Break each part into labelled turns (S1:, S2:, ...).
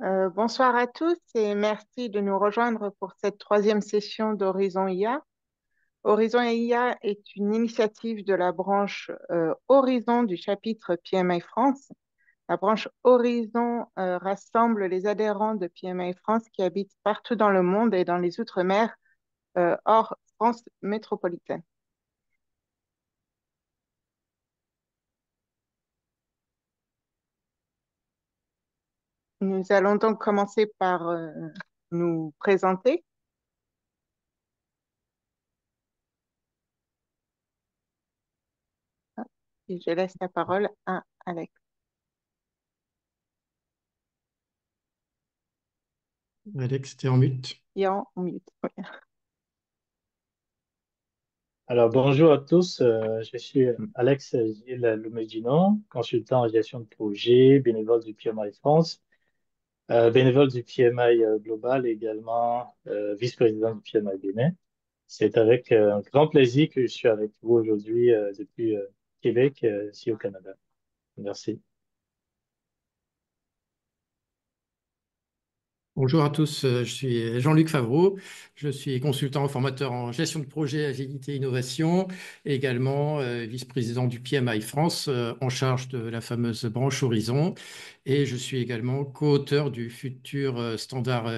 S1: Bonsoir à tous et merci de nous rejoindre pour cette troisième session d'Horizon IA. Horizon IA est une initiative de la branche Horizon du chapitre PMI France. La branche Horizon rassemble les adhérents de PMI France qui habitent partout dans le monde et dans les Outre-mer, hors France métropolitaine. Nous allons donc commencer par nous présenter et je laisse la parole à Alex.
S2: Alex, t'es en mute.
S1: Yann, on mute. Oui.
S3: Alors, bonjour à tous. Je suis Alex Gilles Lumegino, consultant en gestion de projet, bénévole du PMI France, bénévole du PMI Global et également vice-président du PMI Bénin. C'est avec un grand plaisir que je suis avec vous aujourd'hui depuis Québec, ici au Canada. Merci.
S2: Bonjour à tous, je suis Jean-Luc Favreau, je suis consultant formateur en gestion de projet, agilité et innovation, et également vice-président du PMI France en charge de la fameuse branche Horizon. Et je suis également co-auteur du futur standard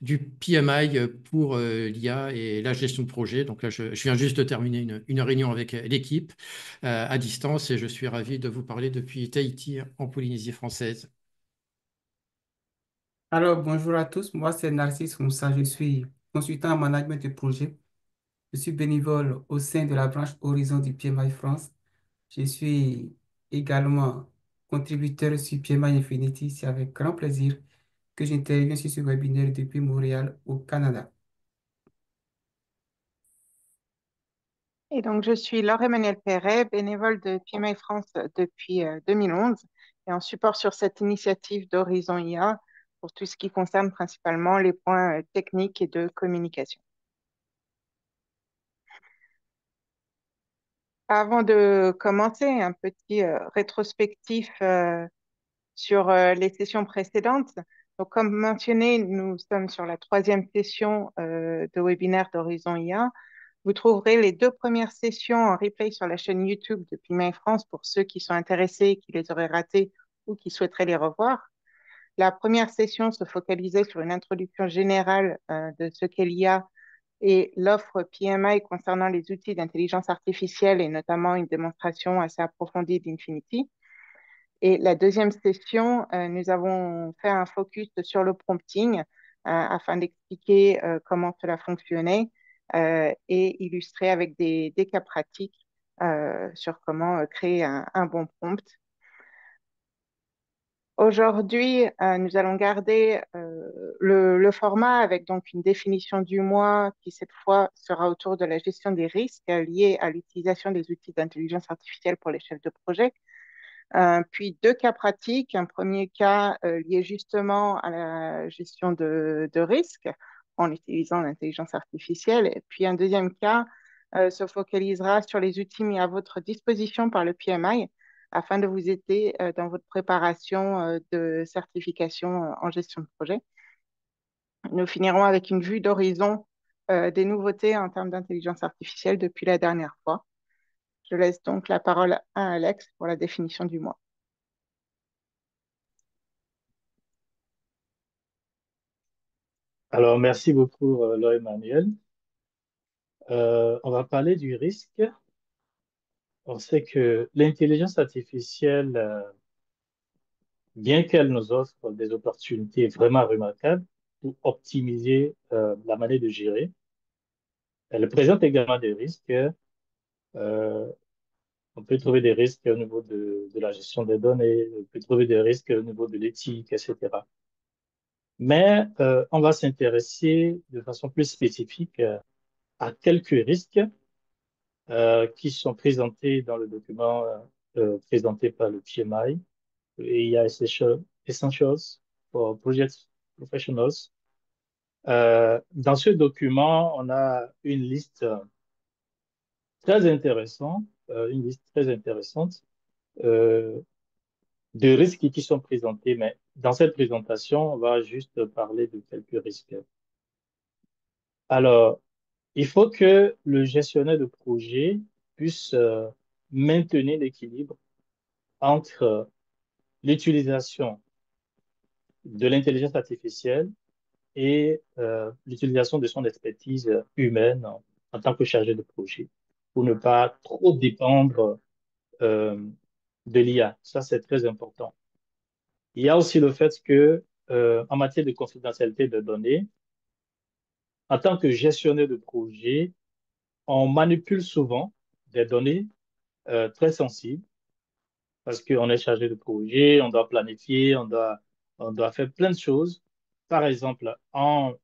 S2: du PMI pour l'IA et la gestion de projet. Donc là, je viens juste de terminer une réunion avec l'équipe à distance et je suis ravi de vous parler depuis Tahiti en Polynésie française.
S4: Alors, bonjour à tous. Moi, c'est Narcisse Moussa. Je suis consultant en management de projet. Je suis bénévole au sein de la branche Horizon du PMI France. Je suis également contributeur sur PMI Infinity. C'est avec grand plaisir que j'interviens sur ce webinaire depuis Montréal, au Canada.
S1: Et donc, je suis Laure-Emmanuelle Perret, bénévole de PMI France depuis 2011 et en support sur cette initiative d'Horizon IA pour tout ce qui concerne principalement les points techniques et de communication. Avant de commencer, un petit rétrospectif sur les sessions précédentes. Donc, comme mentionné, nous sommes sur la troisième session de webinaire d'Horizon IA. Vous trouverez les deux premières sessions en replay sur la chaîne YouTube de PMI France pour ceux qui sont intéressés, qui les auraient ratées ou qui souhaiteraient les revoir. La première session se focalisait sur une introduction générale de ce qu'est l'IA et l'offre PMI concernant les outils d'intelligence artificielle et notamment une démonstration assez approfondie d'Infinity. Et la deuxième session, nous avons fait un focus sur le prompting afin d'expliquer comment cela fonctionnait et illustrer avec des cas pratiques sur comment créer un bon prompt. Aujourd'hui, nous allons garder le format avec donc une définition du mois qui cette fois sera autour de la gestion des risques liés à l'utilisation des outils d'intelligence artificielle pour les chefs de projet. Puis deux cas pratiques. Un premier cas lié justement à la gestion de risques en utilisant l'intelligence artificielle. Et puis un deuxième cas se focalisera sur les outils mis à votre disposition par le PMI afin de vous aider dans votre préparation de certification en gestion de projet. Nous finirons avec une vue d'horizon des nouveautés en termes d'intelligence artificielle depuis la dernière fois. Je laisse donc la parole à Alex pour la définition du mois.
S3: Alors, merci beaucoup, Laure-Emmanuel. On va parler du risque. On sait que l'intelligence artificielle, bien qu'elle nous offre des opportunités vraiment remarquables pour optimiser la manière de gérer, elle présente également des risques. Euh, on peut trouver des risques au niveau de la gestion des données, on peut trouver des risques au niveau de l'éthique, etc. Mais on va s'intéresser de façon plus spécifique à quelques risques qui sont présentés dans le document présenté par le PMI. Et il y a Essentials for Project Professionals. Dans ce document, on a une liste très intéressante, une liste très intéressante euh, de risques qui sont présentés, mais dans cette présentation, on va juste parler de quelques risques. Alors, il faut que le gestionnaire de projet puisse maintenir l'équilibre entre l'utilisation de l'intelligence artificielle et l'utilisation de son expertise humaine en tant que chargé de projet pour ne pas trop dépendre euh, de l'IA. Ça, c'est très important. Il y a aussi le fait que, en matière de confidentialité de données, en tant que gestionnaire de projet, on manipule souvent des données très sensibles parce qu'on est chargé de projet, on doit planifier, on doit faire plein de choses. Par exemple, en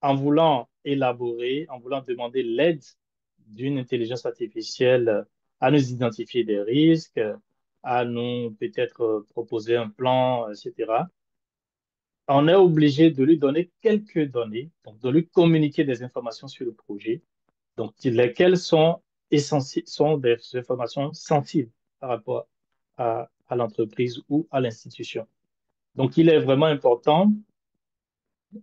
S3: voulant élaborer, en voulant demander l'aide d'une intelligence artificielle à nous identifier des risques, à nous peut-être proposer un plan, etc. On est obligé de lui donner quelques données, donc de lui communiquer des informations sur le projet, donc lesquelles sont essentielles, sont des informations sensibles par rapport à l'entreprise ou à l'institution. Donc, il est vraiment important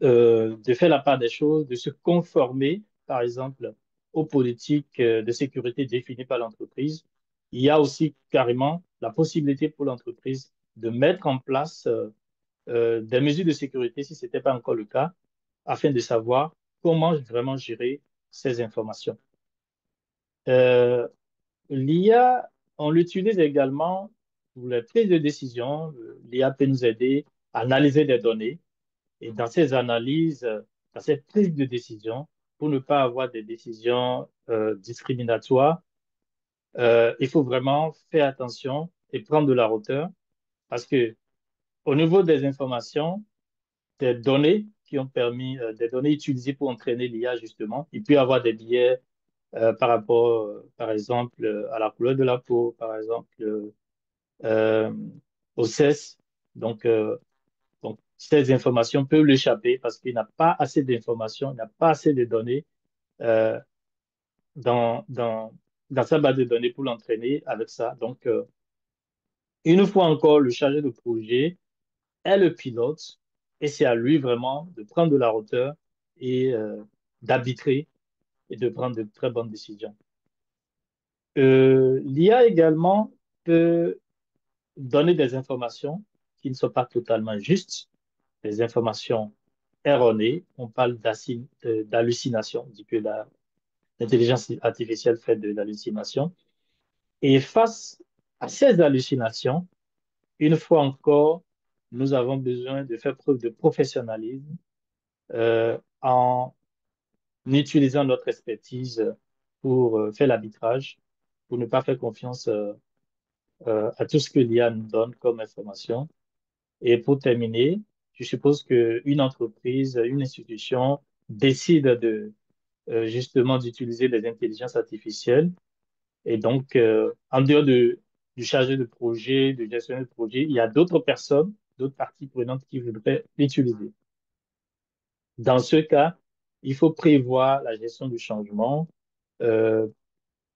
S3: de faire la part des choses, de se conformer, par exemple, aux politiques de sécurité définies par l'entreprise. Il y a aussi carrément la possibilité pour l'entreprise de mettre en place des mesures de sécurité, si ce n'était pas encore le cas, afin de savoir comment vraiment gérer ces informations. Euh, L'IA, on l'utilise également pour les prises de décision. L'IA peut nous aider à analyser des données et dans ces analyses, dans ces prises de décision, pour ne pas avoir des décisions discriminatoires, il faut vraiment faire attention et prendre de la hauteur parce que au niveau des informations, des données qui ont permis, des données utilisées pour entraîner l'IA justement, il peut y avoir des biais par rapport, par exemple, à la couleur de la peau, par exemple, euh, au sexe. Donc, donc, ces informations peuvent l'échapper parce qu'il n'a pas assez d'informations, il n'a pas assez de données euh, dans, dans, dans sa base de données pour l'entraîner avec ça. Donc, une fois encore, le chargé de projet est le pilote et c'est à lui vraiment de prendre de la hauteur et d'arbitrer et de prendre de très bonnes décisions. L'IA également peut donner des informations qui ne sont pas totalement justes, des informations erronées. On parle d'hallucination, on dit que l'intelligence artificielle fait de l'hallucination. Et face à ces hallucinations, une fois encore, nous avons besoin de faire preuve de professionnalisme en utilisant notre expertise pour faire l'arbitrage, pour ne pas faire confiance à tout ce que l'IA nous donne comme information. Et pour terminer, je suppose qu'une entreprise, une institution décide de justement d'utiliser les intelligences artificielles. Et donc, en dehors du chargé de projet, du gestionnaire de projet, il y a d'autres personnes, d'autres parties prenantes qui voudraient l'utiliser. Dans ce cas, il faut prévoir la gestion du changement. Euh,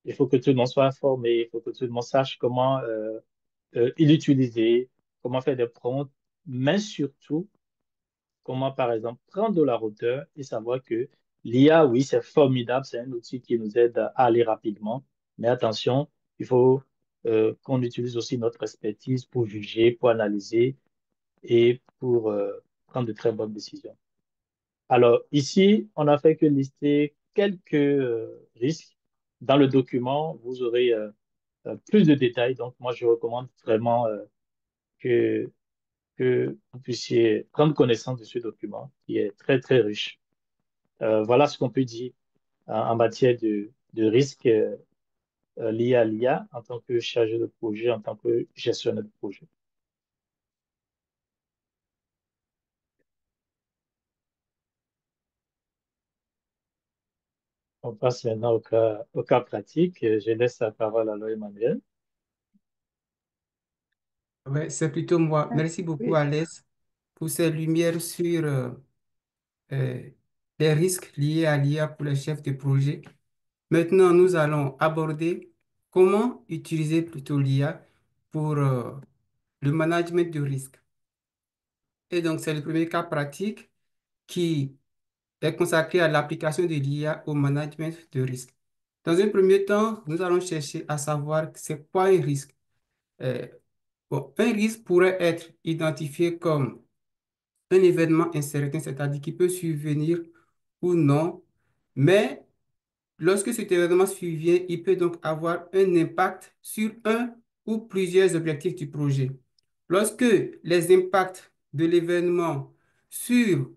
S3: il faut que tout le monde soit informé, il faut que tout le monde sache comment l'utiliser, comment faire des prompts, mais surtout, comment, par exemple, prendre de la hauteur et savoir que l'IA, oui, c'est formidable, c'est un outil qui nous aide à aller rapidement. Mais attention, il faut qu'on utilise aussi notre expertise pour juger, pour analyser et pour prendre de très bonnes décisions. Alors, ici, on n'a fait que lister quelques risques. Dans le document, vous aurez plus de détails. Donc, moi, je recommande vraiment que vous puissiez prendre connaissance de ce document qui est très, très riche. Voilà ce qu'on peut dire en matière de risques liés à l'IA en tant que chargé de projet, en tant que gestionnaire de projet. On passe maintenant au cas pratique. Je laisse la parole à Emmanuel.
S4: Ouais, c'est plutôt moi.
S1: Ah,
S4: Merci beaucoup,
S1: oui.
S4: Alès, pour ces lumières sur euh, les risques liés à l'IA pour les chefs de projet. Maintenant, nous allons aborder comment utiliser plutôt l'IA pour le management de risque. Et donc, c'est le premier cas pratique qui est consacré à l'application de l'IA au management de risque. Dans un premier temps, nous allons chercher à savoir c'est quoi un risque. Euh, bon, un risque pourrait être identifié comme un événement incertain, c'est-à-dire qui peut survenir ou non, mais lorsque cet événement survient, il peut donc avoir un impact sur un ou plusieurs objectifs du projet. Lorsque les impacts de l'événement sur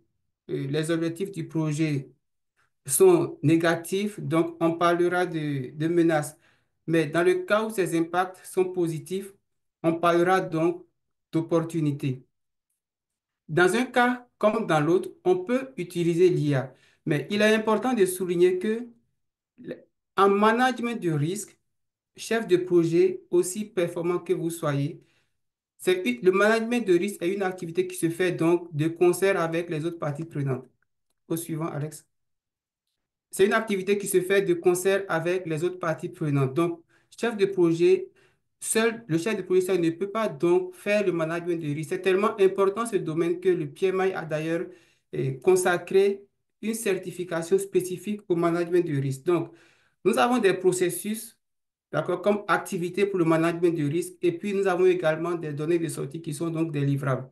S4: les objectifs du projet sont négatifs, donc on parlera de menaces. Mais dans le cas où ces impacts sont positifs, on parlera donc d'opportunités. Dans un cas comme dans l'autre, on peut utiliser l'IA, mais il est important de souligner que en management de risque, chef de projet, aussi performant que vous soyez, le management de risque est une activité qui se fait donc de concert avec les autres parties prenantes. Au suivant, Alex. C'est une activité qui se fait de concert avec les autres parties prenantes. Donc, chef de projet, le chef de projet seul ne peut pas donc faire le management de risque. C'est tellement important ce domaine que le PMI a d'ailleurs consacré une certification spécifique au management de risque. Donc, nous avons des processus, d'accord, comme activité pour le management de risque, et puis nous avons également des données de sortie qui sont donc des livrables.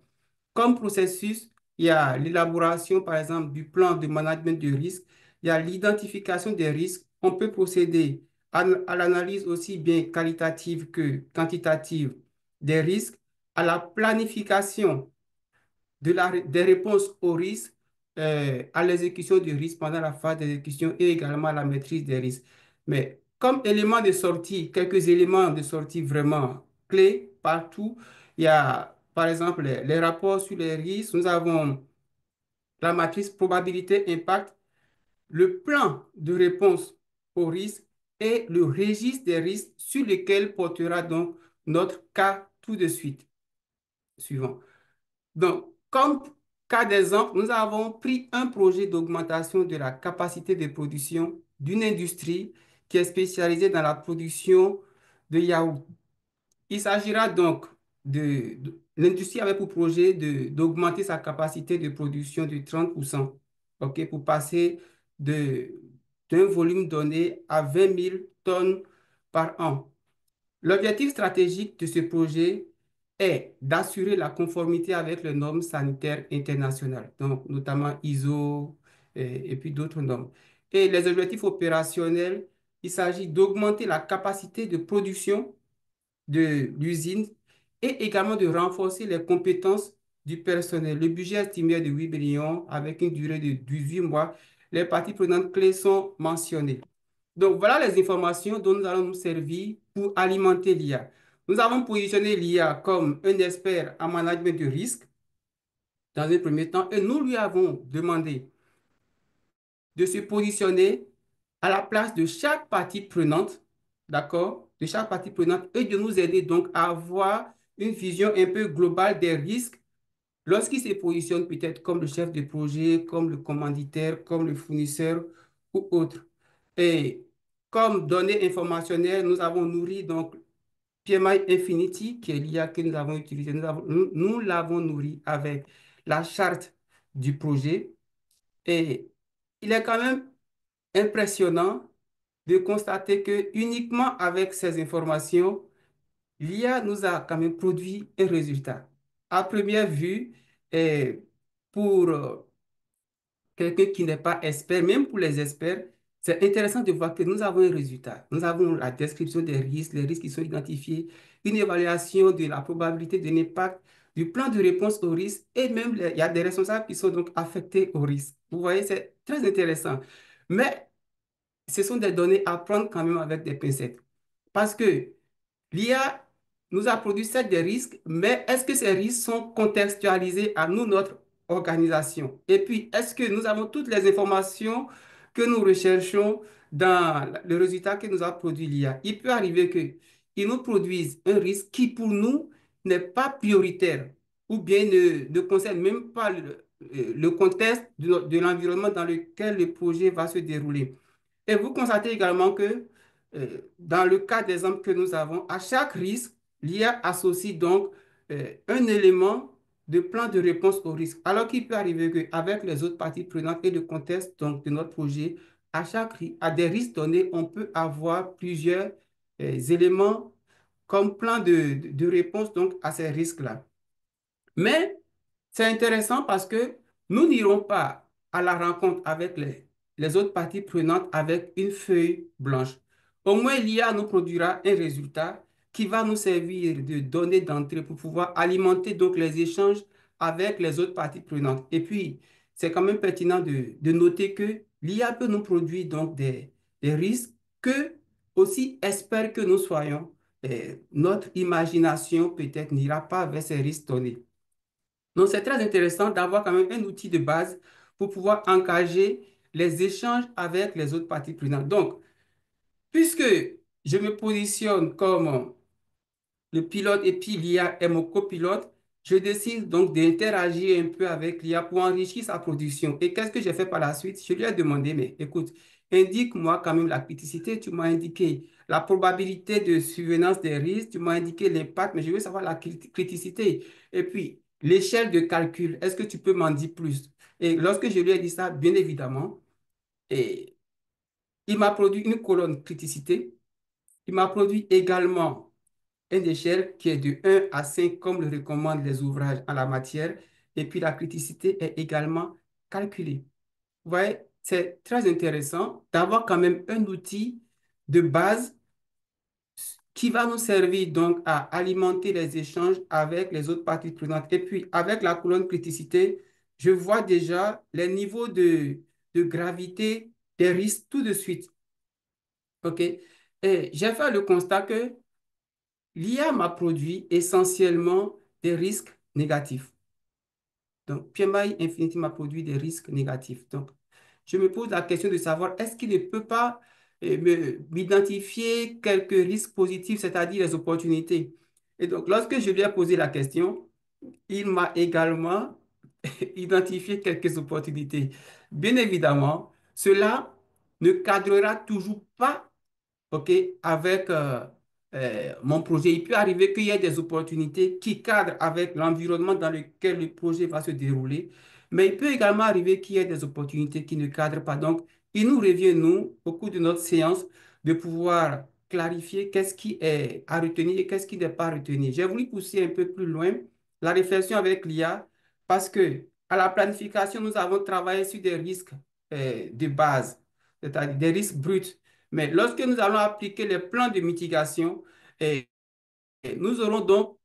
S4: Comme processus, il y a l'élaboration, par exemple, du plan de management de risque, il y a l'identification des risques. On peut procéder à l'analyse aussi bien qualitative que quantitative des risques, à la planification des réponses aux risques, à l'exécution du risque pendant la phase d'exécution et également à la maîtrise des risques. Mais comme élément de sortie, quelques éléments de sortie vraiment clés partout, il y a par exemple les rapports sur les risques, nous avons la matrice probabilité-impact, le plan de réponse aux risques et le registre des risques sur lesquels portera donc notre cas tout de suite. Suivant. Donc, comme cas d'exemple, nous avons pris un projet d'augmentation de la capacité de production d'une industrie qui est spécialisée dans la production de yaourts. Il s'agira donc l'industrie avait pour projet d'augmenter sa capacité de production de 30%, ok, pour passer de, d'un volume donné à 20 000 tonnes par an. L'objectif stratégique de ce projet est d'assurer la conformité avec les normes sanitaires internationales, donc notamment ISO et puis d'autres normes. Et les objectifs opérationnels, il s'agit d'augmenter la capacité de production de l'usine et également de renforcer les compétences du personnel. Le budget estimé est de 8 millions avec une durée de 18 mois. Les parties prenantes clés sont mentionnées. Donc, voilà les informations dont nous allons nous servir pour alimenter l'IA. Nous avons positionné l'IA comme un expert en management de risque dans un premier temps et nous lui avons demandé de se positionner à la place de chaque partie prenante, d'accord, de chaque partie prenante et de nous aider donc à avoir une vision un peu globale des risques lorsqu'il se positionne peut-être comme le chef de projet, comme le commanditaire, comme le fournisseur ou autre. Et comme données informationnelles, nous avons nourri donc PMI Infinity, qui est l'IA que nous avons utilisé. Nous l'avons nourri avec la charte du projet. Et il est quand même impressionnant de constater que uniquement avec ces informations, l'IA nous a quand même produit un résultat. À première vue, et pour quelqu'un qui n'est pas expert, même pour les experts, c'est intéressant de voir que nous avons un résultat. Nous avons la description des risques, les risques qui sont identifiés, une évaluation de la probabilité de l'impact, du plan de réponse aux risques et même il y a des responsables qui sont donc affectés aux risques. Vous voyez, c'est très intéressant. Mais ce sont des données à prendre quand même avec des pincettes. Parce que l'IA nous a produit certes des risques, mais est-ce que ces risques sont contextualisés à nous, notre organisation? Et puis, est-ce que nous avons toutes les informations que nous recherchons dans le résultat que nous a produit l'IA? Il peut arriver qu'ils nous produisent un risque qui, pour nous, n'est pas prioritaire ou bien ne concerne même pas le contexte de l'environnement dans lequel le projet va se dérouler. Et vous constatez également que dans le cas d'exemple que nous avons, à chaque risque, l'IA associe donc un élément de plan de réponse au risque. Alors qu'il peut arriver qu'avec les autres parties prenantes et le contexte donc, de notre projet, à des risques donnés, on peut avoir plusieurs éléments comme plan de réponse donc, à ces risques-là. Mais c'est intéressant parce que nous n'irons pas à la rencontre avec les autres parties prenantes avec une feuille blanche. Au moins, l'IA nous produira un résultat qui va nous servir de données d'entrée pour pouvoir alimenter donc les échanges avec les autres parties prenantes. Et puis, c'est quand même pertinent de noter que l'IA peut nous produire donc des risques que aussi espère que nous soyons. Notre imagination peut-être n'ira pas vers ces risques donnés. Donc, c'est très intéressant d'avoir quand même un outil de base pour pouvoir engager les échanges avec les autres parties prenantes. Donc, puisque je me positionne comme le pilote et puis l'IA est mon copilote, je décide donc d'interagir un peu avec l'IA pour enrichir sa production. Et qu'est-ce que j'ai fait par la suite? Je lui ai demandé, mais écoute, indique-moi quand même la criticité, tu m'as indiqué la probabilité de survenance des risques, tu m'as indiqué l'impact, mais je veux savoir la criticité. Et puis, l'échelle de calcul, est-ce que tu peux m'en dire plus? Et lorsque je lui ai dit ça, bien évidemment, et il m'a produit une colonne criticité. Il m'a produit également une échelle qui est de 1 à 5, comme le recommandent les ouvrages en la matière. Et puis la criticité est également calculée. Vous voyez, c'est très intéressant d'avoir quand même un outil de base qui va nous servir donc à alimenter les échanges avec les autres parties prenantes. Et puis avec la colonne criticité, je vois déjà les niveaux de gravité des risques tout de suite. OK? Et j'ai fait le constat que l'IA m'a produit essentiellement des risques négatifs. Donc, PMI Infinity m'a produit des risques négatifs. Donc, je me pose la question de savoir est-ce qu'il ne peut pas m'identifier quelques risques positifs, c'est-à-dire les opportunités. Et donc, lorsque je lui ai posé la question, il m'a également identifié quelques opportunités. Bien évidemment, cela ne cadrera toujours pas, OK, avec mon projet. Il peut arriver qu'il y ait des opportunités qui cadrent avec l'environnement dans lequel le projet va se dérouler, mais il peut également arriver qu'il y ait des opportunités qui ne cadrent pas. Donc, il nous revient, nous, au cours de notre séance, de pouvoir clarifier qu'est-ce qui est à retenir et qu'est-ce qui n'est pas à retenir. J'ai voulu pousser un peu plus loin la réflexion avec l'IA parce que à la planification, nous avons travaillé sur des risques de base, c'est-à-dire des risques bruts. Mais lorsque nous allons appliquer les plans de mitigation, nous aurons donc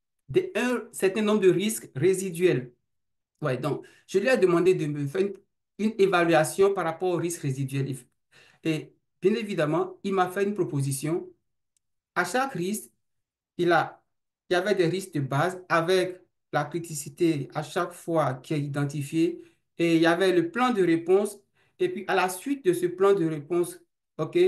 S4: un certain nombre de risques résiduels. Ouais, donc, je lui ai demandé de me faire une évaluation par rapport aux risques résiduels. Et bien évidemment, il m'a fait une proposition. À chaque risque, il a, il y avait des risques de base avec la criticité à chaque fois qui est identifiée et il y avait le plan de réponse. Et puis, à la suite de ce plan de réponse, OK,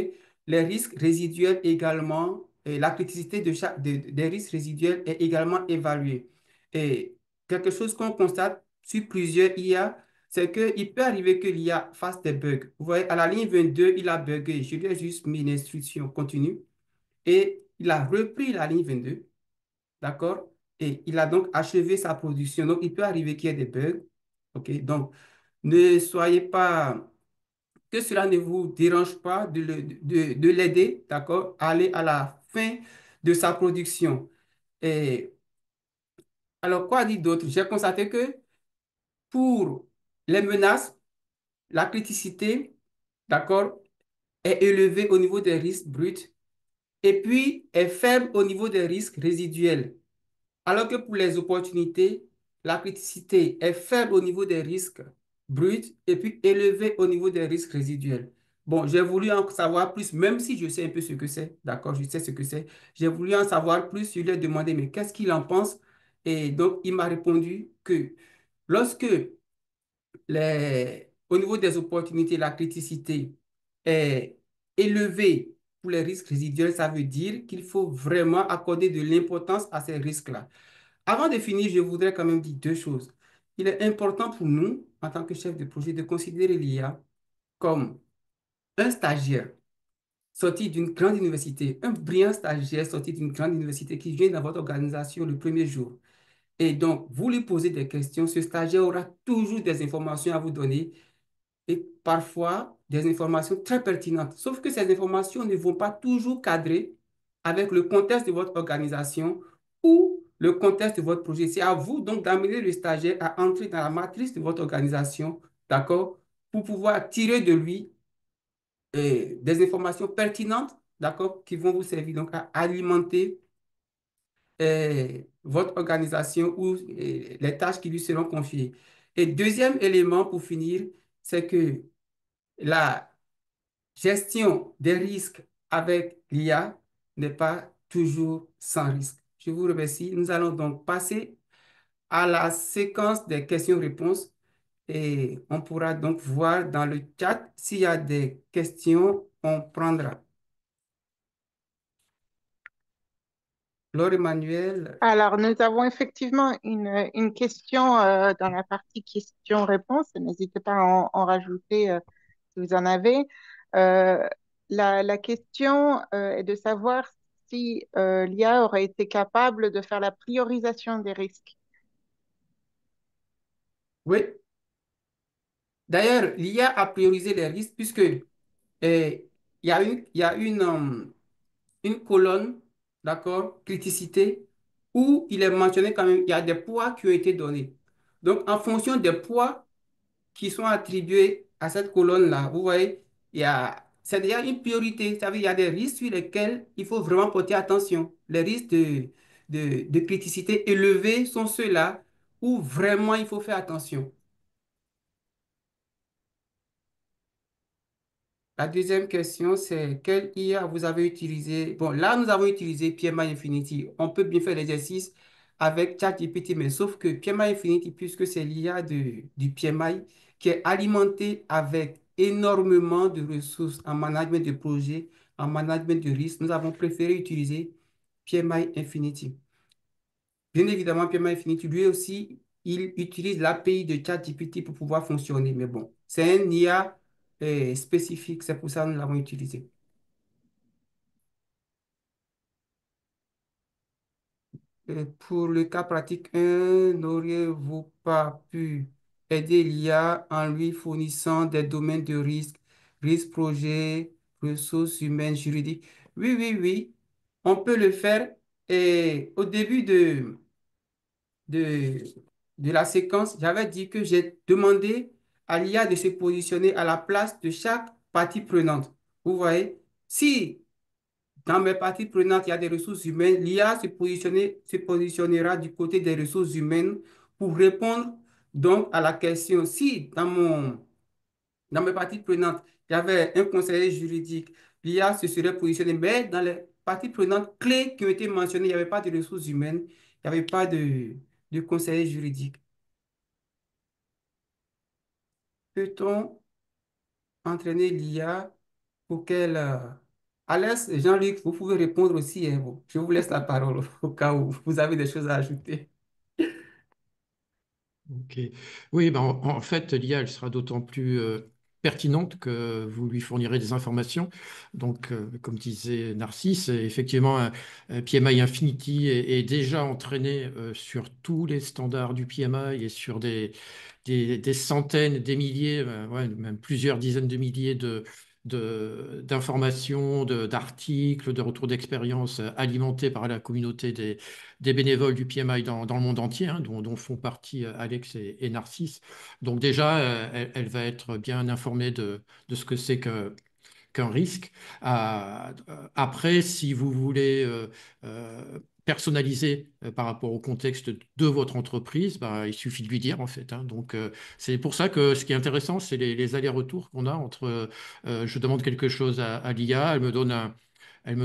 S4: les risques résiduels également, et la criticité des risques résiduels est également évaluée. Et quelque chose qu'on constate sur plusieurs IA, c'est qu'il peut arriver que l'IA fasse des bugs. Vous voyez, à la ligne 22, il a bugué. Je lui ai juste mis une instruction continue et il a repris la ligne 22. D'accord? Et il a donc achevé sa production. Donc, il peut arriver qu'il y ait des bugs. OK? Donc, ne soyez pas, que cela ne vous dérange pas de l'aider, d'accord? À aller à la fin de sa production. Et alors, quoi dire d'autre? J'ai constaté que pour les menaces, la criticité, d'accord, est élevée au niveau des risques bruts et puis est faible au niveau des risques résiduels. Alors que pour les opportunités, la criticité est faible au niveau des risques bruts et puis élevée au niveau des risques résiduels. Bon, j'ai voulu en savoir plus, même si je sais un peu ce que c'est, d'accord, je sais ce que c'est. J'ai voulu en savoir plus, je lui ai demandé, mais qu'est-ce qu'il en pense? Et donc, il m'a répondu que lorsque au niveau des opportunités, la criticité est élevée pour les risques résiduels, ça veut dire qu'il faut vraiment accorder de l'importance à ces risques-là. Avant de finir, je voudrais quand même dire deux choses. Il est important pour nous, en tant que chef de projet, de considérer l'IA comme un stagiaire sorti d'une grande université, un brillant stagiaire sorti d'une grande université qui vient dans votre organisation le premier jour. Et donc, vous lui posez des questions, ce stagiaire aura toujours des informations à vous donner et parfois des informations très pertinentes. Sauf que ces informations ne vont pas toujours cadrer avec le contexte de votre organisation ou le contexte de votre projet. C'est à vous donc d'amener le stagiaire à entrer dans la matrice de votre organisation, d'accord, pour pouvoir tirer de lui des informations pertinentes, d'accord, qui vont vous servir donc à alimenter votre organisation ou les tâches qui lui seront confiées. Et deuxième élément pour finir, c'est que la gestion des risques avec l'IA n'est pas toujours sans risque. Je vous remercie. Nous allons donc passer à la séquence des questions-réponses et on pourra donc voir dans le chat s'il y a des questions, on prendra. Laure Emmanuel,
S1: Alors, nous avons effectivement une question dans la partie questions-réponses. N'hésitez pas à en rajouter si vous en avez. Euh, la question est de savoir si l'IA aurait été capable de faire la priorisation des risques.
S4: oui. D'ailleurs, l'IA a priorisé les risques puisque il y a une colonne, d'accord, criticité, où il est mentionné quand même, il y a des poids qui ont été donnés. Donc, en fonction des poids qui sont attribués à cette colonne-là, vous voyez, c'est déjà une priorité. Ça veut dire, il y a des risques sur lesquels il faut vraiment porter attention. Les risques de criticité élevés sont ceux-là où vraiment il faut faire attention. La deuxième question, c'est quelle IA vous avez utilisé? Bon, là, nous avons utilisé PMI Infinity. On peut bien faire l'exercice avec ChatGPT, mais sauf que PMI Infinity, puisque c'est l'IA du PMI qui est alimenté avec énormément de ressources en management de projet, en management de risque, nous avons préféré utiliser PMI Infinity. Bien évidemment, PMI Infinity, lui aussi, il utilise l'API de ChatGPT pour pouvoir fonctionner. Mais bon, c'est un IA spécifique, c'est pour ça que nous l'avons utilisé. Pour le cas pratique 1, n'auriez-vous pas pu aider l'IA en lui fournissant des domaines de risque, risque projet, ressources humaines, juridiques? Oui, oui, oui, on peut le faire. Et au début de, de la séquence, j'avais dit que j'ai demandé à l'IA de se positionner à la place de chaque partie prenante. Vous voyez, si dans mes parties prenantes, il y a des ressources humaines, l'IA se positionnera du côté des ressources humaines pour répondre donc à la question. Si dans mes parties prenantes, il y avait un conseiller juridique, l'IA se serait positionnée, mais dans les parties prenantes clés qui ont été mentionnées, il n'y avait pas de ressources humaines, il n'y avait pas de conseiller juridique. Peut-on entraîner l'IA pour qu'elle... Alès, Jean-Luc, vous pouvez répondre aussi, hein, je vous laisse la parole au cas où vous avez des choses à ajouter.
S2: Ok. Oui, ben, en fait, l'IA, elle sera d'autant plus pertinente que vous lui fournirez des informations. Donc, comme disait Narcisse, effectivement, PMI Infinity est déjà entraîné sur tous les standards du PMI et sur des centaines, des milliers, ouais, même plusieurs dizaines de milliers d'informations, d'articles, de retours d'expérience alimentés par la communauté des bénévoles du PMI dans le monde entier, hein, dont font partie Alex et Narcisse. Donc déjà, elle va être bien informée de ce que c'est qu'un risque. Après, si vous voulez personnaliser par rapport au contexte de votre entreprise, bah, il suffit de lui dire en fait, hein. Donc, c'est pour ça que ce qui est intéressant, c'est les allers-retours qu'on a entre je demande quelque chose à l'IA, elle me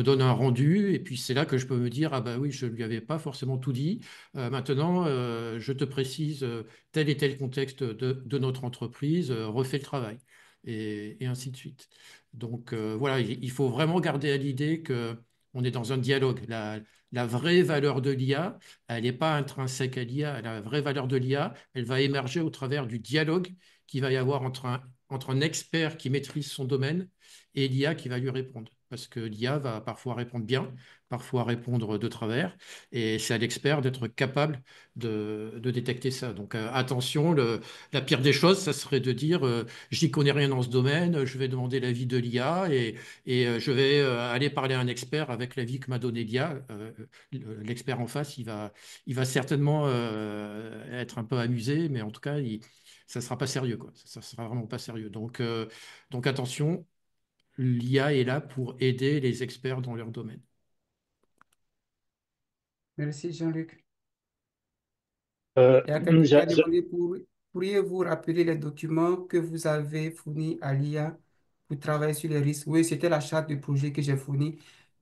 S2: donne un rendu, et puis c'est là que je peux me dire, ah bah oui, je ne lui avais pas forcément tout dit. Maintenant, je te précise tel et tel contexte de notre entreprise, refais le travail, et ainsi de suite. Donc voilà, il faut vraiment garder à l'idée que on est dans un dialogue. La vraie valeur de l'IA, elle n'est pas intrinsèque à l'IA. La vraie valeur de l'IA, elle va émerger au travers du dialogue qu'il va y avoir entre un expert qui maîtrise son domaine et l'IA qui va lui répondre. parce que l'IA va parfois répondre bien, parfois répondre de travers, et c'est à l'expert d'être capable de détecter ça. Donc attention, la pire des choses, ça serait de dire j'y connais rien dans ce domaine, je vais demander l'avis de l'IA et je vais aller parler à un expert avec l'avis que m'a donné l'IA. L'expert en face, il va certainement être un peu amusé, mais en tout cas, ça ne sera pas sérieux, quoi. Ça ne sera vraiment pas sérieux. Donc attention, l'IA est là pour aider les experts dans leur domaine.
S4: Merci, Jean-Luc.
S3: Euh,
S4: Il y a quelqu'un qui
S3: j'a-
S4: a
S3: j'a-
S4: demandé pourriez-vous rappeler les documents que vous avez fournis à l'IA pour travailler sur les risques? Oui, c'était la charte de projet que j'ai fournie,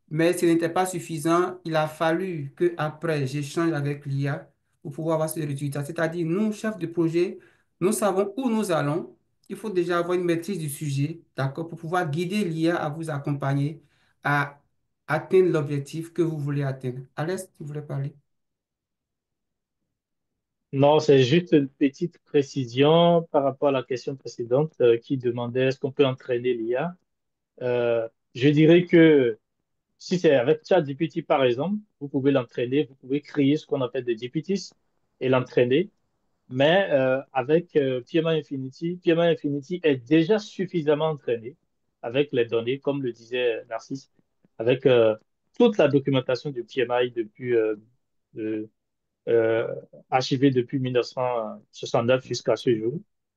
S4: mais ce n'était pas suffisant. Il a fallu que après j'échange avec l'IA pour pouvoir avoir ce résultat. C'est-à-dire, nous, chefs de projet, nous savons où nous allons. Il faut déjà avoir une maîtrise du sujet, d'accord, pour pouvoir guider l'IA à vous accompagner à atteindre l'objectif que vous voulez atteindre. Alès, tu voulais parler?
S3: non, c'est juste une petite précision par rapport à la question précédente qui demandait est-ce qu'on peut entraîner l'IA. Je dirais que si c'est avec ChatGPT, par exemple, vous pouvez l'entraîner, vous pouvez créer ce qu'on appelle des GPTs et l'entraîner. Mais avec PMI Infinity, PMI Infinity est déjà suffisamment entraîné avec les données, comme le disait Narcisse, avec toute la documentation du PMI depuis de- euh, archivée depuis 1969 jusqu'à ce jour.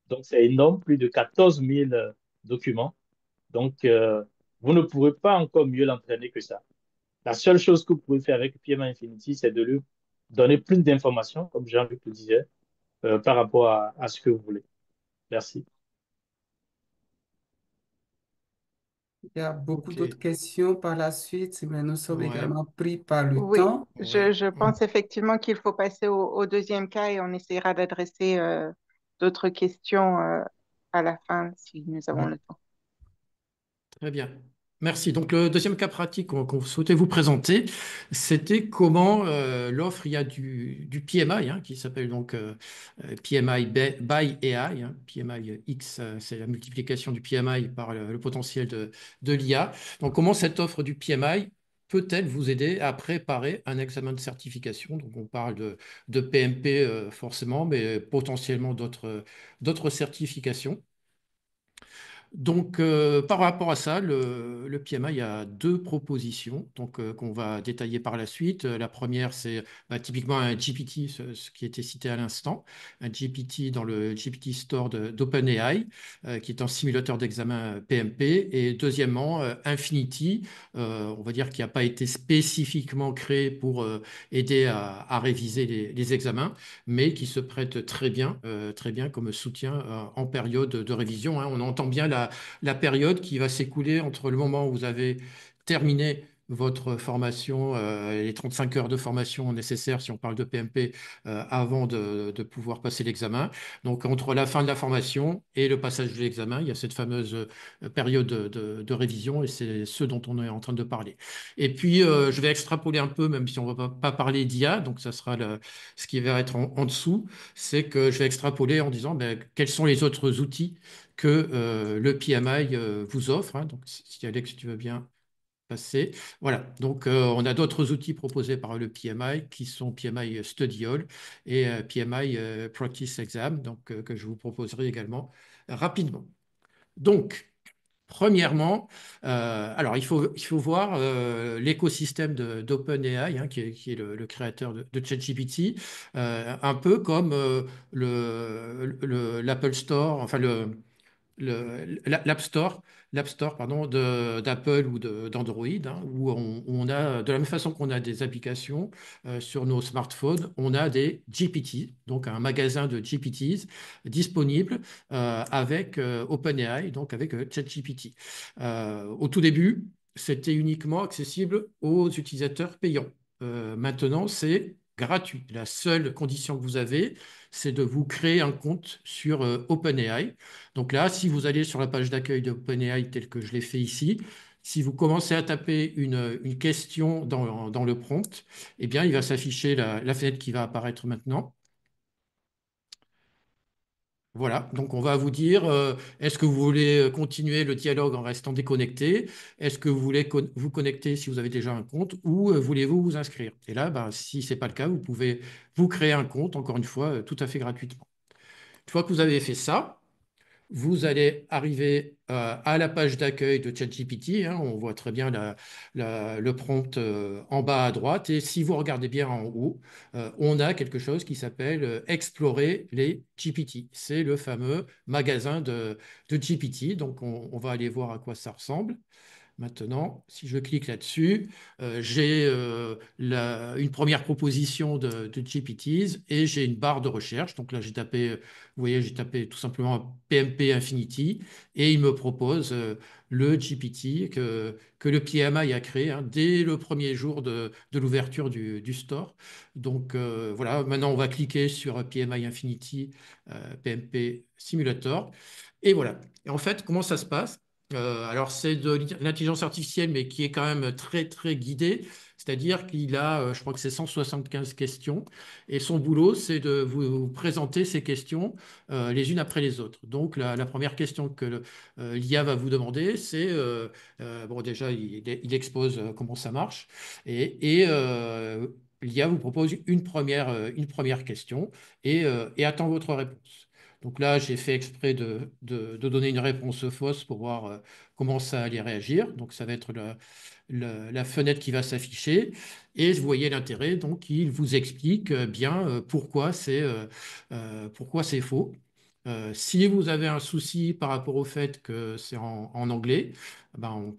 S3: Donc c'est énorme, plus de 14 000 documents. Donc vous ne pourrez pas encore mieux l'entraîner que ça. La seule chose que vous pouvez faire avec PMI Infinity, c'est de lui donner plus d'informations, comme Jean-Luc le disait, par rapport à ce que vous voulez. Merci.
S4: Il y a beaucoup
S2: Ok,
S4: d'autres questions par la suite, mais nous sommes
S2: ouais,
S4: également pris par le
S1: Oui,
S4: temps.
S2: ouais.
S1: je pense effectivement qu'il faut passer au deuxième cas et on essaiera d'adresser d'autres questions à la fin si nous avons le temps.
S2: Très bien. Merci. Donc, le deuxième cas pratique qu'on souhaitait vous présenter, c'était comment l'offre, il y a du PMI, hein, qui s'appelle donc PMI by AI. Hein. PMI X, c'est la multiplication du PMI par le potentiel de l'IA. Donc, comment cette offre du PMI peut-elle vous aider à préparer un examen de certification? Donc, on parle de PMP forcément, mais potentiellement d'autres certifications. Donc, par rapport à ça, le PMI a deux propositions donc, qu'on va détailler par la suite. La première, c'est typiquement un GPT, ce qui était cité à l'instant, un GPT dans le GPT Store d'OpenAI, qui est un simulateur d'examen PMP. Et deuxièmement, Infinity, on va dire qui n'a pas été spécifiquement créé pour aider à réviser les examens, mais qui se prête très bien comme soutien en période de révision. Hein. On entend bien la période qui va s'écouler entre le moment où vous avez terminé votre formation, les 35 heures de formation nécessaires si on parle de PMP avant de pouvoir passer l'examen. Donc entre la fin de la formation et le passage de l'examen, il y a cette fameuse période de révision et c'est ce dont on est en train de parler. Et puis je vais extrapoler un peu, même si on ne va pas parler d'IA, donc ça sera ce qui va être en dessous, c'est que je vais extrapoler en disant ben, quels sont les autres outils que le PMI vous offre. Hein. Donc, si Alex, tu veux bien passer. Voilà. Donc, on a d'autres outils proposés par le PMI qui sont PMI Study Hall et PMI Practice Exam, donc, que je vous proposerai également rapidement. Donc, premièrement, alors il faut voir l'écosystème d'OpenAI, hein, qui est le créateur de ChatGPT, un peu comme l'Apple Store, enfin l'App Store pardon, d'Apple ou d'Android, hein, où où on a, de la même façon qu'on a des applications sur nos smartphones, on a des GPT, donc un magasin de GPTs disponible avec OpenAI, donc avec ChatGPT. Au tout début, c'était uniquement accessible aux utilisateurs payants. Maintenant, c'est gratuit. La seule condition que vous avez, c'est de vous créer un compte sur OpenAI. Donc là, si vous allez sur la page d'accueil de OpenAI telle que je l'ai fait ici, si vous commencez à taper une question dans le prompt, eh bien, il va s'afficher la fenêtre qui va apparaître maintenant. Voilà, donc on va vous dire, est-ce que vous voulez continuer le dialogue en restant déconnecté? Est-ce que vous voulez vous connecter si vous avez déjà un compte ou voulez-vous vous inscrire? Et là, ben, si ce n'est pas le cas, vous pouvez vous créer un compte, encore une fois, tout à fait gratuitement. Une fois que vous avez fait ça, vous allez arriver à la page d'accueil de ChatGPT, hein, on voit très bien le prompt en bas à droite. Et si vous regardez bien en haut, on a quelque chose qui s'appelle Explorer les GPT. C'est le fameux magasin de GPT. Donc, on va aller voir à quoi ça ressemble. Maintenant, si je clique là-dessus, j'ai une première proposition de GPTs et j'ai une barre de recherche. Donc là, j'ai tapé, vous voyez, j'ai tapé tout simplement PMP Infinity et il me propose le GPT que le PMI a créé, hein, dès le premier jour de l'ouverture du store. Donc voilà, maintenant on va cliquer sur PMI Infinity, PMP Simulator. Et voilà. Et en fait, comment ça se passe? Alors, c'est de l'intelligence artificielle, mais qui est quand même très, très guidée. C'est-à-dire qu'il a, je crois que c'est 175 questions. Et son boulot, c'est de vous présenter ces questions les unes après les autres. Donc, la première question que l'IA va vous demander, c'est, bon, déjà, il expose comment ça marche. Et l'IA vous propose une première question et attend votre réponse. Donc là, j'ai fait exprès de donner une réponse fausse pour voir comment ça allait réagir. Donc ça va être la fenêtre qui va s'afficher. Et vous voyez l'intérêt. Donc il vous explique bien pourquoi c'est faux. Si vous avez un souci par rapport au fait que c'est en anglais, ben on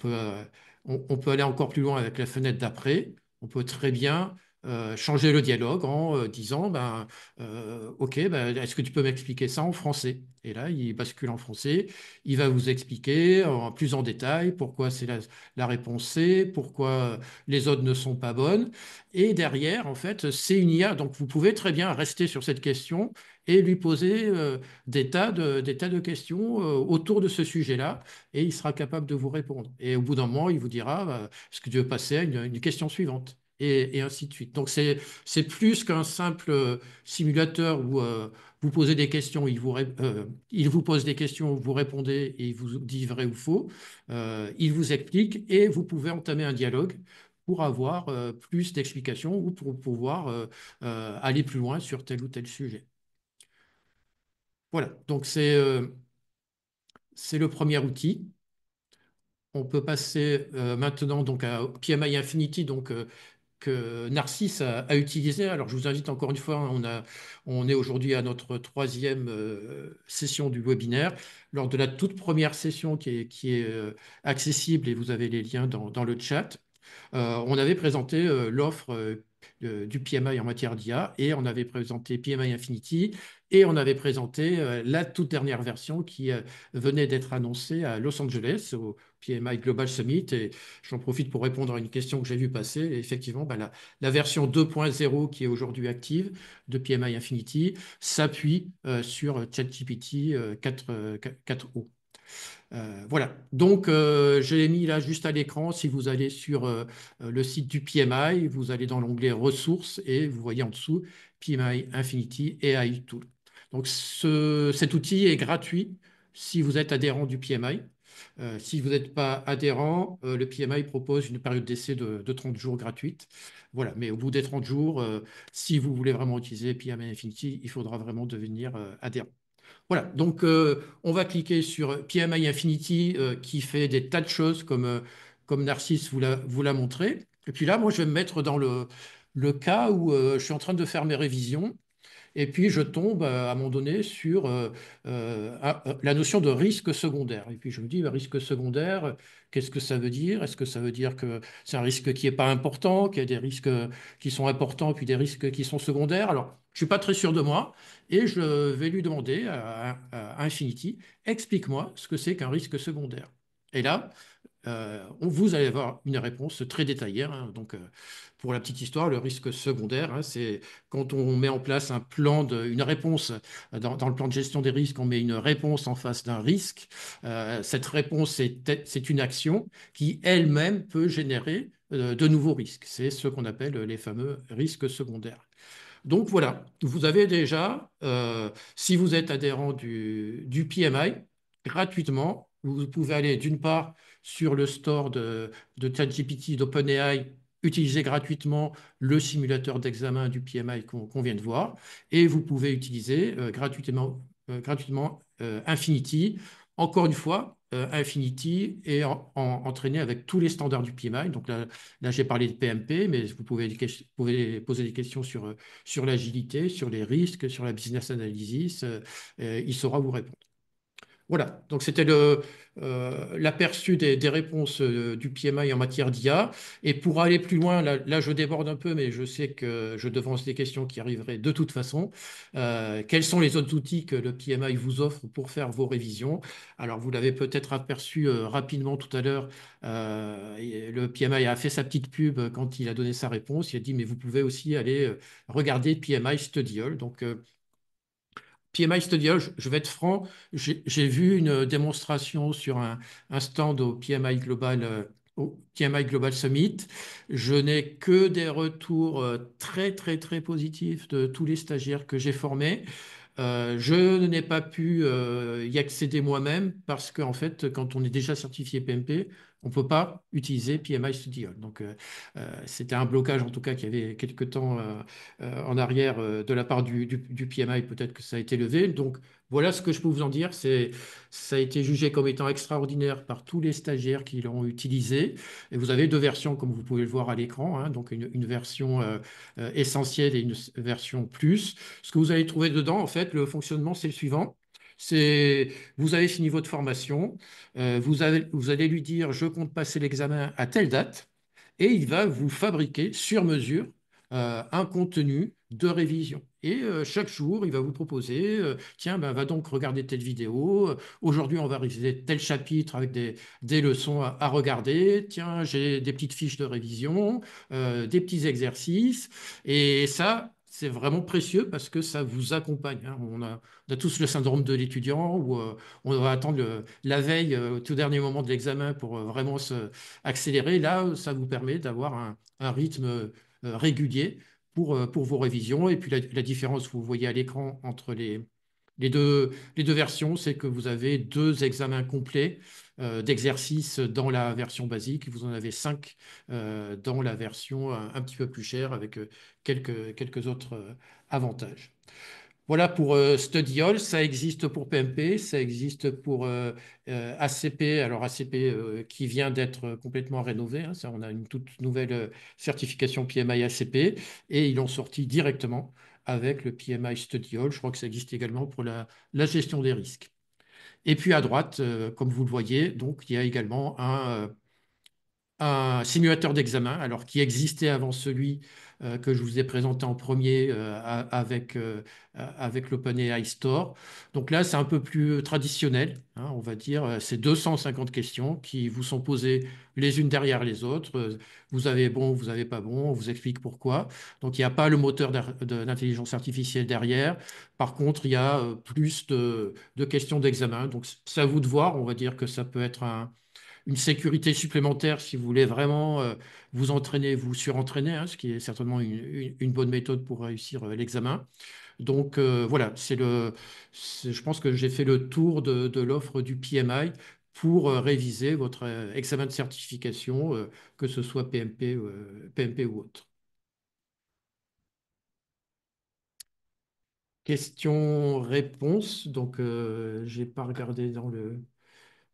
S2: peut aller encore plus loin avec la fenêtre d'après. On peut très bien changer le dialogue en disant ben, OK, ben, est-ce que tu peux m'expliquer ça en français? Et là, il bascule en français. Il va vous expliquer plus en détail pourquoi c'est la réponse C, pourquoi les autres ne sont pas bonnes. Et derrière, en fait, c'est une IA. Donc, vous pouvez très bien rester sur cette question et lui poser des tas de questions autour de ce sujet-là. Et il sera capable de vous répondre. Et au bout d'un moment, il vous dira, est-ce que tu veux passer à une question suivante? Et ainsi de suite. Donc, c'est plus qu'un simple simulateur où vous posez des questions, il vous pose des questions, vous répondez et il vous dit vrai ou faux. Il vous explique et vous pouvez entamer un dialogue pour avoir plus d'explications ou pour pouvoir aller plus loin sur tel ou tel sujet. Voilà, donc c'est le premier outil. On peut passer maintenant donc à PMI Infinity, donc que Narcisse a utilisé. Alors, je vous invite encore une fois, hein, on est aujourd'hui à notre troisième session du webinaire. Lors de la toute première session qui est accessible, et vous avez les liens dans le chat, on avait présenté l'offre du PMI en matière d'IA et on avait présenté PMI Infinity et on avait présenté la toute dernière version qui venait d'être annoncée à Los Angeles au PMI Global Summit. Et j'en profite pour répondre à une question que j'ai vue passer. Et effectivement, bah, la version 2.0 qui est aujourd'hui active de PMI Infinity s'appuie sur ChatGPT 4o. Voilà, donc je l'ai mis là juste à l'écran. Si vous allez sur le site du PMI, vous allez dans l'onglet ressources et vous voyez en dessous PMI Infinity AI Tool. Donc cet outil est gratuit si vous êtes adhérent du PMI. Si vous n'êtes pas adhérent, le PMI propose une période d'essai de 30 jours gratuite. Voilà, mais au bout des 30 jours, si vous voulez vraiment utiliser PMI Infinity, il faudra vraiment devenir adhérent. Voilà, donc on va cliquer sur PMI Infinity qui fait des tas de choses comme Narcisse vous l'a montré. Et puis là, moi, je vais me mettre dans le cas où je suis en train de faire mes révisions et puis je tombe à un moment donné sur la notion de risque secondaire. Et puis je me dis, risque secondaire, qu'est-ce que ça veut dire? Est-ce que ça veut dire que c'est un risque qui n'est pas important, qu'il y a des risques qui sont importants, puis des risques qui sont secondaires? Alors, je ne suis pas très sûr de moi, et je vais lui demander à Infinity, explique-moi ce que c'est qu'un risque secondaire. Et là, vous allez avoir une réponse très détaillée, hein. Donc, pour la petite histoire, le risque secondaire, hein, c'est quand on met en place une réponse dans le plan de gestion des risques, on met une réponse en face d'un risque. Cette réponse, c'est une action qui elle-même peut générer de nouveaux risques. C'est ce qu'on appelle les fameux risques secondaires. Donc voilà, vous avez déjà, si vous êtes adhérent du PMI, gratuitement, vous pouvez aller d'une part sur le store de ChatGPT, d'OpenAI, utiliser gratuitement le simulateur d'examen du PMI qu'on vient de voir, et vous pouvez utiliser gratuitement Infinity. Encore une fois, Infinity est entraîné avec tous les standards du PMI. Donc là j'ai parlé de PMP, mais vous pouvez poser des questions sur l'agilité, sur les risques, sur la business analysis. Il saura vous répondre. Voilà, donc c'était l'aperçu des réponses du PMI en matière d'IA. Et pour aller plus loin, là, je déborde un peu, mais je sais que je devance des questions qui arriveraient de toute façon. Quels sont les autres outils que le PMI vous offre pour faire vos révisions? Alors, vous l'avez peut-être aperçu rapidement tout à l'heure. Le PMI a fait sa petite pub quand il a donné sa réponse. Il a dit, mais vous pouvez aussi aller regarder PMI Study Hall. Donc, PMI Study Hall, je vais être franc, j'ai vu une démonstration sur un stand au PMI Global Summit. Je n'ai que des retours très, très, très positifs de tous les stagiaires que j'ai formés. Je n'ai pas pu y accéder moi-même parce qu'en fait, quand on est déjà certifié PMP, on ne peut pas utiliser PMI Studio. Donc, c'était un blocage en tout cas qui avait quelques temps en arrière de la part du PMI. Peut-être que ça a été levé. Donc, voilà ce que je peux vous en dire. Ça a été jugé comme étant extraordinaire par tous les stagiaires qui l'ont utilisé. Et vous avez deux versions, comme vous pouvez le voir à l'écran, hein. Donc, une version essentielle et une version plus. Ce que vous allez trouver dedans, en fait, le fonctionnement, c'est le suivant. Vous avez fini votre formation, vous allez lui dire, je compte passer l'examen à telle date, et il va vous fabriquer sur mesure un contenu de révision. Et chaque jour, il va vous proposer, tiens, ben, va donc regarder telle vidéo. Aujourd'hui, on va réviser tel chapitre avec des leçons à regarder. Tiens, j'ai des petites fiches de révision, des petits exercices. Et ça, c'est vraiment précieux parce que ça vous accompagne, hein. On a tous le syndrome de l'étudiant où on va attendre la veille, au tout dernier moment de l'examen pour vraiment se accélérer. Là, ça vous permet d'avoir un rythme régulier pour vos révisions. Et puis la différence, vous voyez à l'écran entre les deux versions, c'est que vous avez deux examens complets d'exercices dans la version basique. Vous en avez cinq dans la version un petit peu plus chère avec quelques autres avantages. Voilà pour Study Hall, ça existe pour PMP, ça existe pour ACP. Alors ACP qui vient d'être complètement rénové, hein, ça, on a une toute nouvelle certification PMI ACP et ils l'ont sorti directement avec le PMI Study Hall. Je crois que ça existe également pour la gestion des risques. Et puis à droite, comme vous le voyez, donc il y a également un simulateur d'examen, alors qui existait avant celui que je vous ai présenté en premier avec l'OpenAI Store. Donc là, c'est un peu plus traditionnel, hein, on va dire. C'est 250 questions qui vous sont posées les unes derrière les autres. Vous avez bon, vous n'avez pas bon, on vous explique pourquoi. Donc il n'y a pas le moteur d'intelligence artificielle derrière. Par contre, il y a plus de questions d'examen. Donc c'est à vous de voir. On va dire que ça peut être une sécurité supplémentaire si vous voulez vraiment vous entraîner, vous surentraîner, hein, ce qui est certainement une bonne méthode pour réussir l'examen. Donc voilà, je pense que j'ai fait le tour de l'offre du PMI pour réviser votre examen de certification, que ce soit PMP ou autre. Questions-réponses. Donc, j'ai pas regardé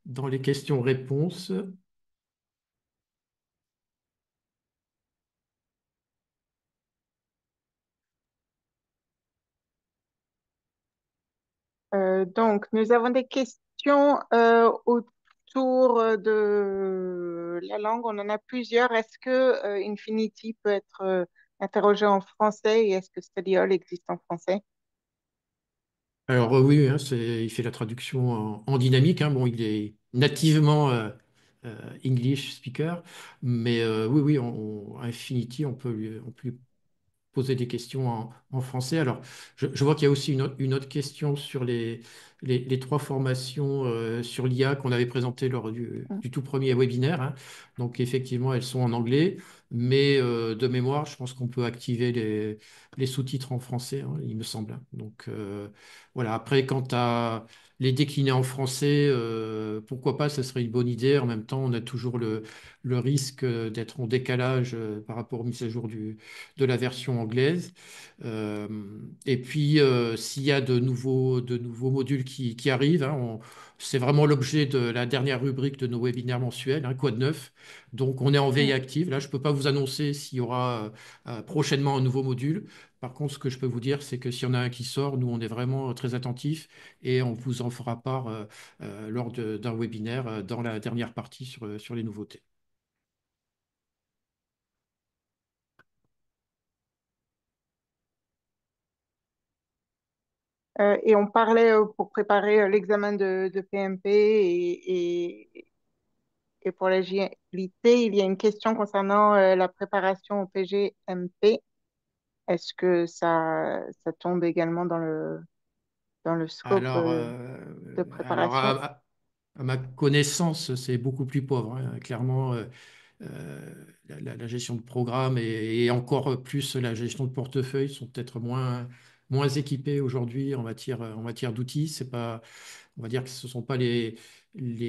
S2: dans les questions-réponses.
S1: Donc, nous avons des questions autour de la langue. On en a plusieurs. Est-ce que Infinity peut être interrogé en français et est-ce que Study Hall existe en français?
S2: Alors oui, hein, il fait la traduction en dynamique, hein. Bon, il est nativement English speaker, mais oui, oui, Infinity, on peut lui poser des questions en français. Alors, je vois qu'il y a aussi une autre question sur les trois formations sur l'IA qu'on avait présentées lors
S1: Mm.
S2: du tout premier webinaire, hein. Donc, effectivement, elles sont en anglais, mais de mémoire, je pense qu'on peut activer les sous-titres en français, hein, il me semble, hein. Donc, voilà. Après, quant à les décliner en français, pourquoi pas, ça serait une bonne idée. En même temps, on a toujours le risque d'être en décalage par rapport aux mises à jour de la version anglaise. Euh, et puis, s'il y a de nouveaux modules qui arrivent, hein, c'est vraiment l'objet de la dernière rubrique de nos webinaires mensuels, hein, quoi de neuf. Donc, on est en veille
S1: Mm.
S2: active. Là, je ne peux pas vous annoncer s'il y aura prochainement un nouveau module. Par contre, ce que je peux vous dire, c'est que s'il y en a un qui sort, nous, on est vraiment très attentifs et on vous en fera part lors d'un webinaire dans la dernière partie sur les nouveautés.
S1: Et on parlait pour préparer l'examen de PMP et pour l'agilité, il y a une question concernant la préparation au PGMP. Est-ce que ça tombe également dans le scope
S2: Alors,
S1: de
S2: alors
S1: préparation?
S2: à ma connaissance, c'est beaucoup plus pauvre, hein. Clairement, la gestion de programme et encore plus la gestion de portefeuille sont peut-être moins équipés aujourd'hui en matière d'outils. C'est pas, on va dire que ce ne sont pas les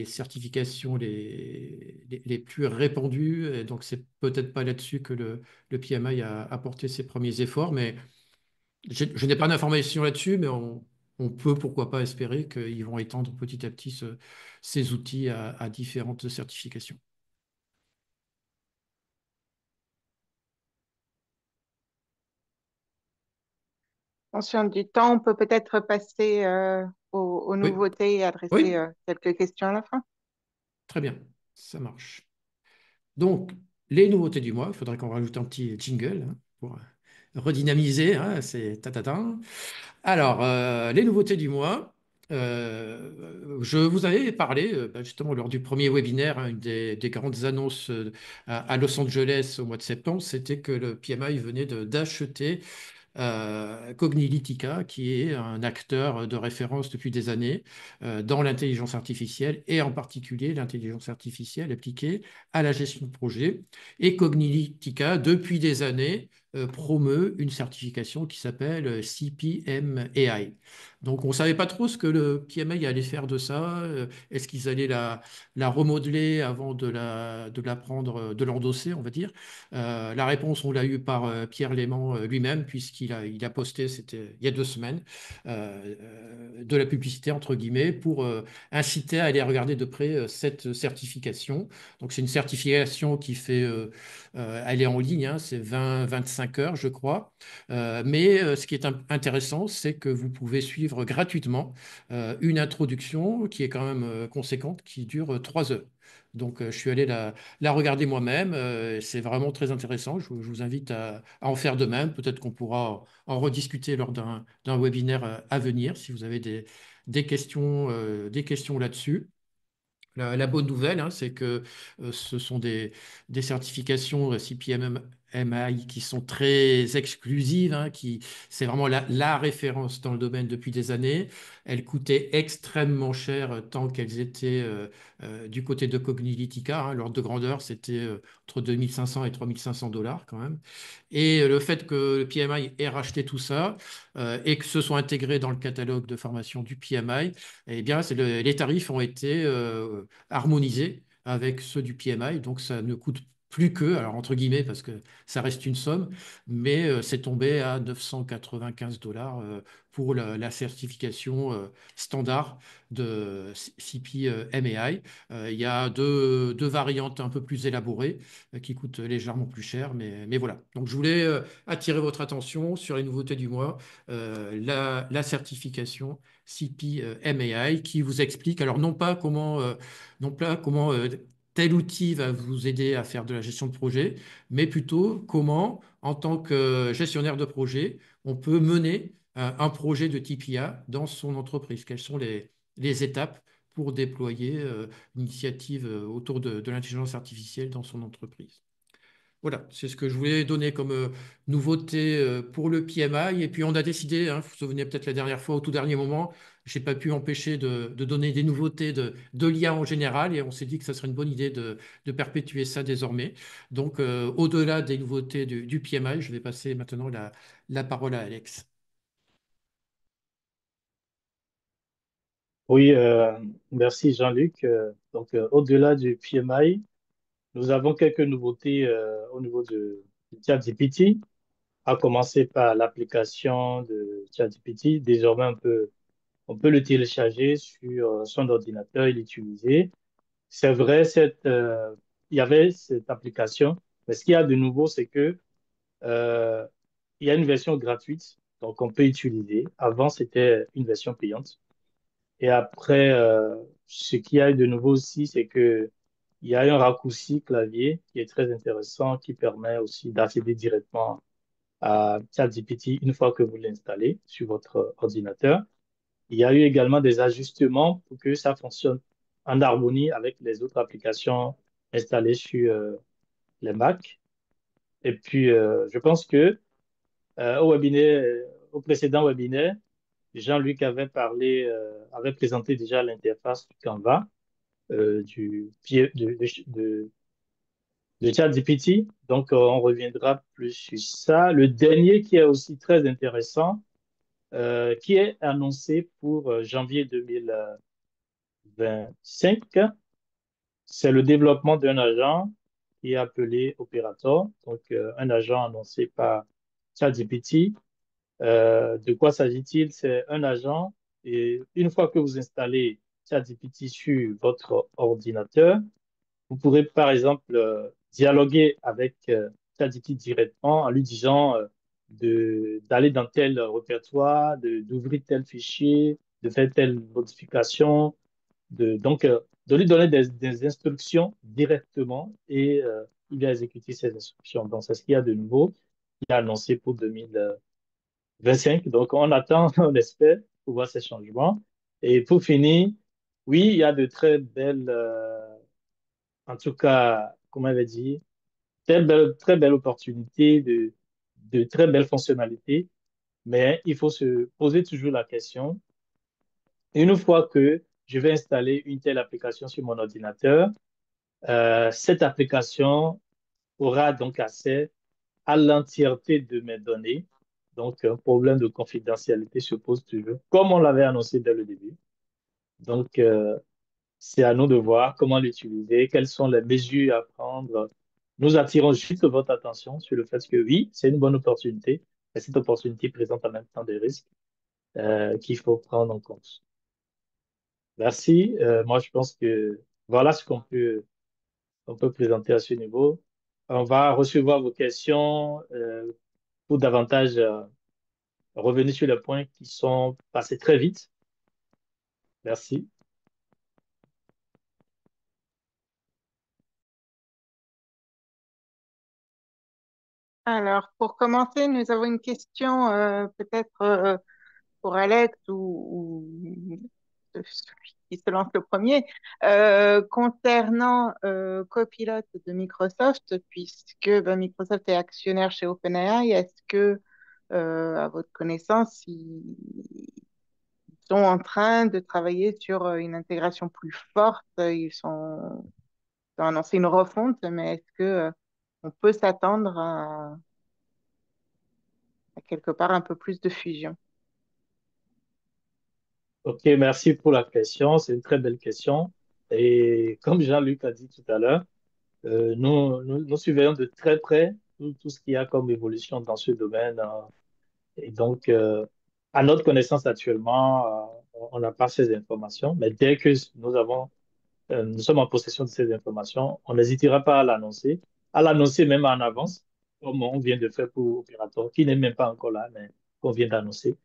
S2: certifications les plus répandues. Et donc, c'est peut-être pas là-dessus que le PMI a apporté ses premiers efforts. Mais je n'ai pas d'informations là-dessus, mais on peut, pourquoi pas, espérer qu'ils vont étendre petit à petit ces outils à différentes certifications.
S1: Conscient du temps, on peut peut-être passer aux
S2: Oui,
S1: nouveautés et adresser
S2: oui,
S1: quelques questions à la fin.
S2: très bien, ça marche. Donc, les nouveautés du mois, il faudrait qu'on rajoute un petit jingle, hein, pour redynamiser, hein, c'est ta. Alors, les nouveautés du mois. Je vous avais parlé justement lors du premier webinaire, hein, une des grandes annonces à Los Angeles au mois de septembre, c'était que le PMI venait d'acheter Cognilytica, qui est un acteur de référence depuis des années dans l'intelligence artificielle et en particulier l'intelligence artificielle appliquée à la gestion de projet. Et Cognilytica, depuis des années, promeut une certification qui s'appelle CPMAI. Donc, on ne savait pas trop ce que le PMI allait faire de ça. Est-ce qu'ils allaient la remodeler avant de la prendre, de l'endosser, on va dire. La réponse, on l'a eue par Pierre Léman lui-même, puisqu'il a posté, c'était il y a 2 semaines, de la publicité, entre guillemets, pour inciter à aller regarder de près cette certification. Donc, c'est une certification qui fait, elle est en ligne, hein, c'est 20-25 heures, je crois. Mais ce qui est intéressant, c'est que vous pouvez suivre gratuitement une introduction qui est quand même conséquente, qui dure 3 heures. Donc, je suis allé la regarder moi-même. C'est vraiment très intéressant. Je vous invite à en faire de même. Peut-être qu'on pourra en rediscuter lors d'un webinaire à venir si vous avez des questions là-dessus. La bonne nouvelle, hein, c'est que ce sont des certifications CPMI qui sont très exclusives, hein, c'est vraiment la référence dans le domaine depuis des années. Elles coûtaient extrêmement cher tant qu'elles étaient du côté de Cognilytica, hein. L'ordre de grandeur, c'était entre 2500 et 3500 dollars quand même. Et le fait que le PMI ait racheté tout ça et que ce soit intégré dans le catalogue de formation du PMI, eh bien, les tarifs ont été harmonisés avec ceux du PMI, donc ça ne coûte plus que, alors entre guillemets, parce que ça reste une somme, mais c'est tombé à 995 dollars pour la certification standard de CP Il y a deux variantes un peu plus élaborées qui coûtent légèrement plus cher, mais voilà. Donc je voulais attirer votre attention sur les nouveautés du mois, la certification CPMAI qui vous explique, alors non pas comment tel outil va vous aider à faire de la gestion de projet, mais plutôt comment, en tant que gestionnaire de projet, on peut mener un projet de type IA dans son entreprise. Quelles sont les étapes pour déployer une initiative autour de l'intelligence artificielle dans son entreprise. Voilà, c'est ce que je voulais donner comme nouveauté pour le PMI. Et puis on a décidé, hein, vous vous souvenez peut-être la dernière fois, au tout dernier moment, j'ai pas pu empêcher de donner des nouveautés de l'IA en général. Et on s'est dit que ça serait une bonne idée de perpétuer ça désormais. Donc au-delà des nouveautés du PMI, je vais passer maintenant la parole à Alex.
S3: Oui, merci Jean-Luc. Au-delà du PMI, nous avons quelques nouveautés au niveau de ChatGPT, à commencer par l'application de ChatGPT. Désormais, on peut le télécharger sur son ordinateur et l'utiliser. C'est vrai, il y avait cette application, mais ce qu'il y a de nouveau, c'est que euh, il y a une version gratuite, donc on peut utiliser. Avant, c'était une version payante. Et après, ce qu'il y a de nouveau aussi, c'est que il y a un raccourci clavier qui est très intéressant, qui permet aussi d'accéder directement à ChatGPT une fois que vous l'installez sur votre ordinateur. Il y a eu également des ajustements pour que ça fonctionne en harmonie avec les autres applications installées sur les Mac. Et puis, je pense que au précédent webinaire, Jean-Luc avait présenté déjà l'interface du Canva, de ChatGPT. Donc, on reviendra plus sur ça. Le dernier qui est aussi très intéressant, qui est annoncé pour janvier 2025, c'est le développement d'un agent qui est appelé Operator, donc un agent annoncé par ChatGPT. De quoi s'agit-il? C'est un agent et une fois que vous installez ChatGPT sur votre ordinateur, vous pourrez par exemple dialoguer avec ChatGPT directement en lui disant d'aller dans tel répertoire, d'ouvrir tel fichier, de faire telle modification, de lui donner des instructions directement et il va exécuter ces instructions. Donc, c'est ce qu'il y a de nouveau. Il a annoncé pour 2025. Donc, on attend, on espère pour voir ces changements. Et pour finir, oui, il y a de très belles, en tout cas, comment on va dire, très belles opportunités, de très belles fonctionnalités. Mais il faut se poser toujours la question, une fois que je vais installer une telle application sur mon ordinateur, cette application aura donc accès à l'entièreté de mes données. Donc, un problème de confidentialité se pose toujours, comme on l'avait annoncé dès le début. Donc, c'est à nous de voir comment l'utiliser, quelles sont les mesures à prendre. Nous attirons juste votre attention sur le fait que oui, c'est une bonne opportunité, mais cette opportunité présente en même temps des risques qu'il faut prendre en compte. Merci. Moi, je pense que voilà ce qu'on peut présenter à ce niveau. On va recevoir vos questions pour davantage revenir sur les points qui sont passés très vite. Merci.
S1: Alors, pour commencer, nous avons une question peut-être pour Alex ou celui qui se lance le premier, concernant Copilot de Microsoft, puisque ben, Microsoft est actionnaire chez OpenAI. Est-ce que, à votre connaissance, ils sont en train de travailler sur une intégration plus forte? Ils ont annoncé une refonte, mais est-ce que on peut s'attendre à quelque part un peu plus de fusion?
S3: OK, merci pour la question. C'est une très belle question. Et comme Jean-Luc a dit tout à l'heure, nous surveillons de très près tout ce qu'il y a comme évolution dans ce domaine. Et donc, à notre connaissance actuellement, on n'a pas ces informations, mais dès que nous sommes en possession de ces informations, on n'hésitera pas à l'annoncer même en avance, comme on vient de faire pour Operator, qui n'est même pas encore là, mais qu'on vient d'annoncer.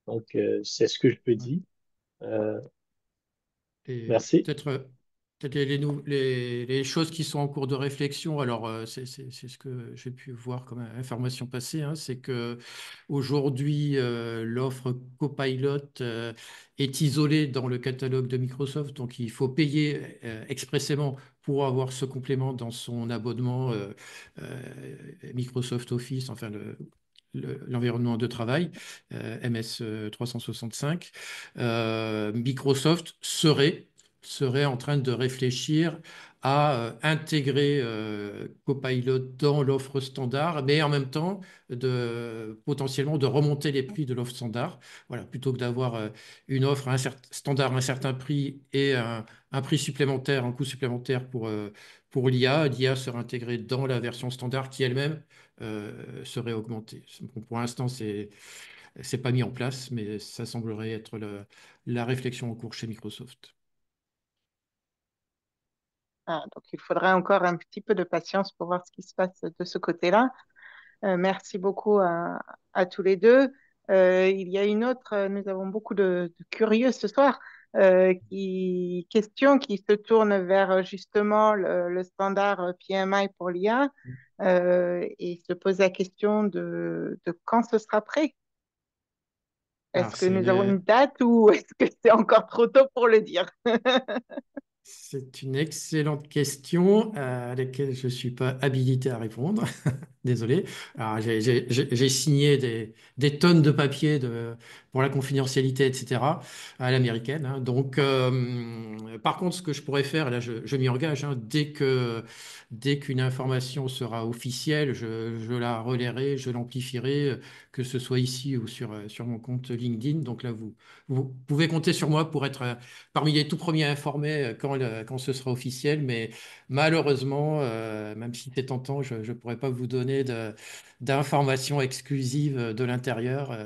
S3: Donc, c'est ce que je peux dire. Euh,
S2: Et
S3: merci.
S2: peut-être les choses qui sont en cours de réflexion. Alors, c'est ce que j'ai pu voir comme information passée, hein, c'est que aujourd'hui, l'offre Copilot est isolée dans le catalogue de Microsoft, donc il faut payer expressément pour avoir ce complément dans son abonnement Microsoft Office, enfin l'environnement de travail, MS 365. Microsoft serait en train de réfléchir à intégrer Copilot dans l'offre standard, mais en même temps potentiellement de remonter les prix de l'offre standard. Voilà, plutôt que d'avoir une offre standard à un certain prix et un prix supplémentaire, un coût supplémentaire pour l'IA, l'IA sera intégrée dans la version standard qui elle-même serait augmentée. Bon, pour l'instant, c'est pas mis en place, mais ça semblerait être la réflexion en cours chez Microsoft.
S1: Ah, donc, il faudrait encore un petit peu de patience pour voir ce qui se passe de ce côté-là. Merci beaucoup à tous les deux. Il y a une autre, nous avons beaucoup de curieux ce soir, question qui se tourne vers justement le standard PMI pour l'IA et se pose la question de quand ce sera prêt.
S2: Alors,
S1: Est-ce que nous avons une date ou est-ce que c'est encore trop tôt pour le dire?
S2: c'est une excellente question à laquelle je ne suis pas habilité à répondre. Désolé. Alors, j'ai signé des tonnes de papiers pour la confidentialité, etc., à l'américaine, hein. Donc, par contre, ce que je pourrais faire, là, je m'y engage, hein, dès qu'une information sera officielle, je la relayerai, je l'amplifierai, que ce soit ici ou sur mon compte LinkedIn. Donc là, vous pouvez compter sur moi pour être parmi les tout premiers informés quand ce sera officiel. Mais malheureusement, même si c'est tentant, je ne pourrais pas vous donner d'informations exclusives de l'intérieur,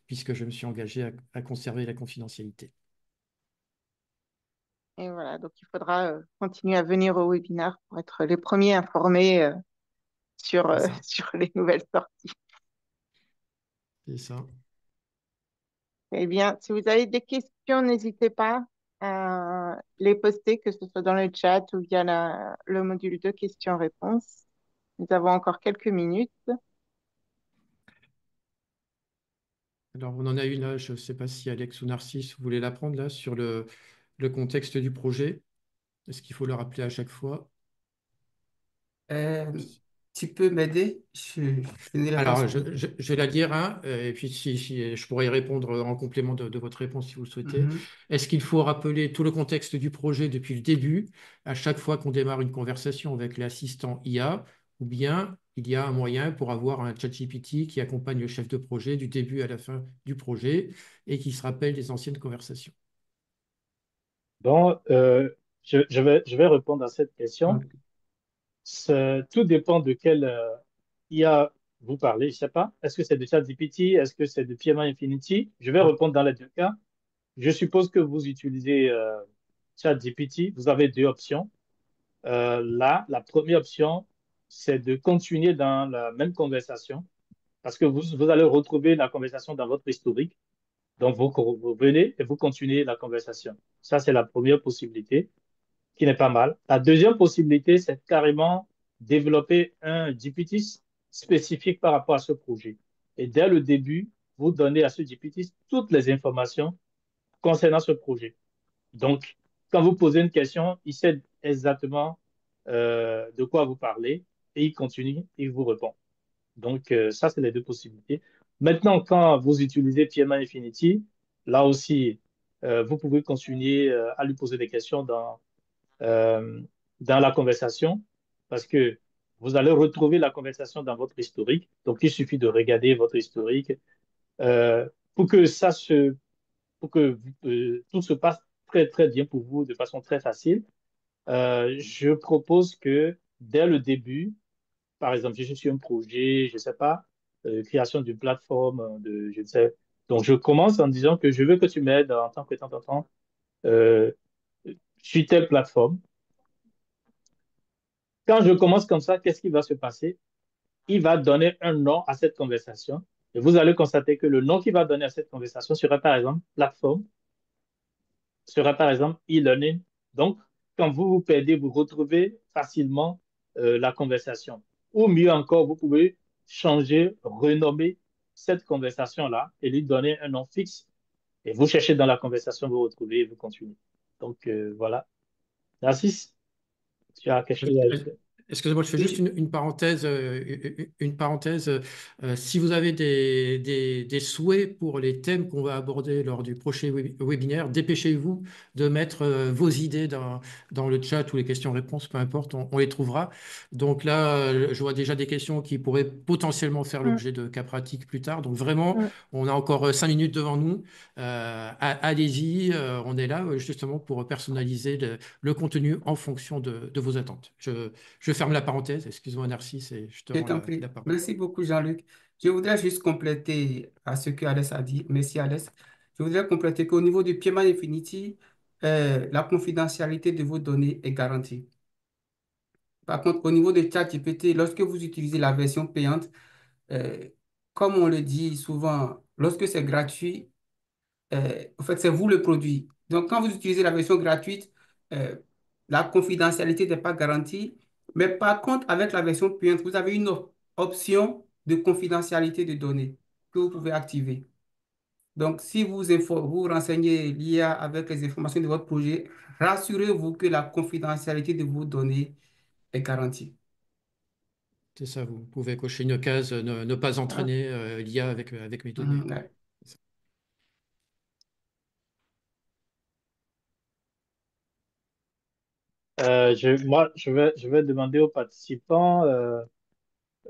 S2: puisque je me suis engagé à conserver la confidentialité.
S1: Et voilà, donc il faudra continuer à venir au webinaire pour être les premiers informés
S2: C'est ça.
S1: sur les nouvelles sorties.
S2: C'est ça.
S1: Eh bien, si vous avez des questions, n'hésitez pas à les poster, que ce soit dans le chat ou via le module de questions-réponses. Nous avons encore quelques minutes.
S2: Alors, on en a une là, je ne sais pas si Alex ou Narcisse, vous voulez la prendre là, sur le contexte du projet. Est-ce qu'il faut le rappeler à chaque fois?
S4: Euh, Tu peux m'aider? Je ne l'ai pas
S2: Alors,
S4: sous les
S2: je vais la dire, hein, et puis si je pourrais y répondre en complément de votre réponse si vous le souhaitez.
S4: yeux.
S2: Est-ce qu'il faut rappeler tout le contexte du projet depuis le début, à chaque fois qu'on démarre une conversation avec l'assistant IA, ou bien il y a un moyen pour avoir un ChatGPT qui accompagne le chef de projet du début à la fin du projet et qui se rappelle des anciennes conversations?
S3: Bon, je vais répondre à cette question.
S2: Ok.
S3: Tout dépend de quel IA vous parlez. Je sais pas. Est-ce que c'est de ChatGPT? Est-ce que c'est de PMI Infinity? Je vais répondre dans les deux cas. Je suppose que vous utilisez ChatGPT. Vous avez deux options. Là, la première option, c'est de continuer dans la même conversation parce que vous allez retrouver la conversation dans votre historique. Donc, vous venez et vous continuez la conversation. Ça, c'est la première possibilité qui n'est pas mal. La deuxième possibilité, c'est carrément développer un GPT spécifique par rapport à ce projet. Et dès le début, vous donnez à ce GPT toutes les informations concernant ce projet. Donc, quand vous posez une question, il sait exactement de quoi vous parlez et il continue, il vous répond. Donc, ça, c'est les deux possibilités. Maintenant, quand vous utilisez PMI Infinity, là aussi, vous pouvez continuer à lui poser des questions euh, dans la conversation parce que vous allez retrouver la conversation dans votre historique. Donc, il suffit de regarder votre historique euh, pour que pour que tout se passe très, très bien pour vous de façon très facile. Je propose que dès le début, par exemple, je suis sur un projet, je ne sais pas, création d'une plateforme, je ne sais. Donc, je commence en disant que je veux que tu m'aides en tant que temps, euh, sur telle plateforme. Quand je commence comme ça, qu'est-ce qui va se passer? Il va donner un nom à cette conversation. Et vous allez constater que le nom qu'il va donner à cette conversation sera par exemple plateforme, sera par exemple e-learning. Donc, quand vous vous perdez, vous retrouvez facilement la conversation. Ou mieux encore, vous pouvez changer, renommer cette conversation-là et lui donner un nom fixe. Et vous cherchez dans la conversation, vous retrouvez et vous continuez. Donc, voilà. Narcisse, tu as quelque chose à ajouter?
S2: Excusez-moi, je fais juste
S4: Oui,
S2: une parenthèse. Une parenthèse. Si vous avez des souhaits pour les thèmes qu'on va aborder lors du prochain webinaire, dépêchez-vous de mettre vos idées dans le chat ou les questions-réponses, peu importe, on les trouvera. Donc là, je vois déjà des questions qui pourraient potentiellement faire
S1: Mm,
S2: l'objet de cas pratiques plus tard. Donc vraiment,
S1: mm.
S2: on a encore 5 minutes devant nous. Allez-y, on est là justement pour personnaliser le contenu en fonction de vos attentes. Je ferme la parenthèse, excuse-moi Narcisse, et je te
S4: je
S2: rends
S4: t'en
S2: la
S4: prie.
S2: parole.
S4: Merci beaucoup, Jean-Luc. Je voudrais juste compléter à ce que Alès a dit. Merci, Alès. Je voudrais compléter qu'au niveau du PMI Infinity, la confidentialité de vos données est garantie. Par contre, au niveau de ChatGPT, lorsque vous utilisez la version payante, euh, comme on le dit souvent, lorsque c'est gratuit, en fait, c'est vous le produit. Donc, quand vous utilisez la version gratuite, euh, la confidentialité n'est pas garantie. Mais par contre, avec la version payante, vous avez une option de confidentialité de données que vous pouvez activer. Donc, si vous renseignez l'IA avec les informations de votre projet, rassurez-vous que la confidentialité de vos données est garantie.
S2: C'est ça, vous pouvez cocher une case, ne pas
S1: Ah,
S2: entraîner l'IA avec mes données.
S4: Mhm, ouais.
S3: Moi, je vais demander aux participants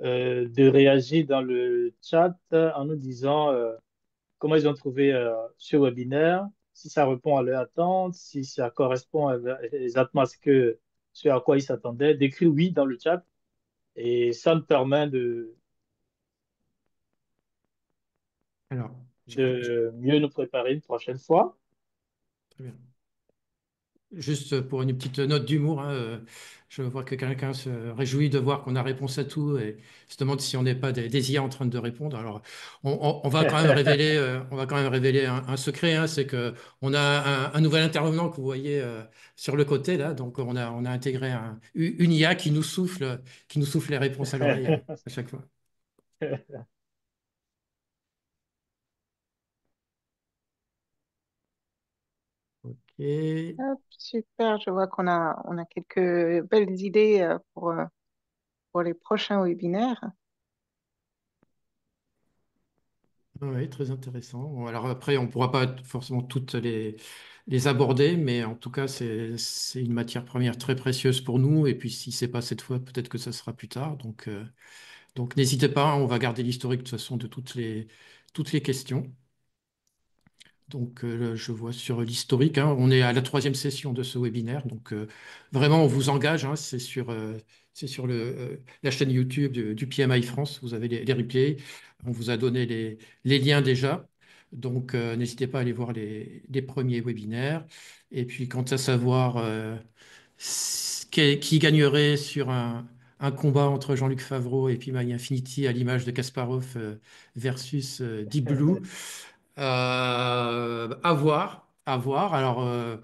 S3: de réagir dans le chat en nous disant comment ils ont trouvé ce webinaire, si ça répond à leur attente, si ça correspond exactement à ce à quoi ils s'attendaient. D'écrire oui dans le chat et ça nous permet
S2: Alors,
S3: de mieux nous préparer une prochaine fois.
S2: très bien. Juste pour une petite note d'humour, hein, je vois que quelqu'un se réjouit de voir qu'on a réponse à tout et se demande si on n'est pas des IA en train de répondre. Alors, on va quand même révéler, un secret, hein, c'est que on a un nouvel intervenant que vous voyez sur le côté là. Donc, on a intégré une IA qui nous souffle les réponses à l'oreille à chaque fois. Ok.
S1: hop, super, je vois qu'on a quelques belles idées pour les prochains webinaires.
S2: Oui, très intéressant. Bon, alors après, on ne pourra pas forcément toutes les aborder, mais en tout cas, c'est une matière première très précieuse pour nous. Et puis, si c'est pas cette fois, peut-être que ça sera plus tard. Donc n'hésitez pas, hein, on va garder l'historique de toute façon de toutes les questions. Donc, je vois sur l'historique, hein, on est à la troisième session de ce webinaire. Donc, vraiment, on vous engage, hein, c'est sur la chaîne YouTube du PMI France. Vous avez les replays. On vous a donné les liens déjà. Donc, n'hésitez pas à aller voir les premiers webinaires. Et puis, quant à savoir qui gagnerait sur un combat entre Jean-Luc Favreau et PMI Infinity à l'image de Kasparov versus Deep Blue. À voir, à voir. Alors,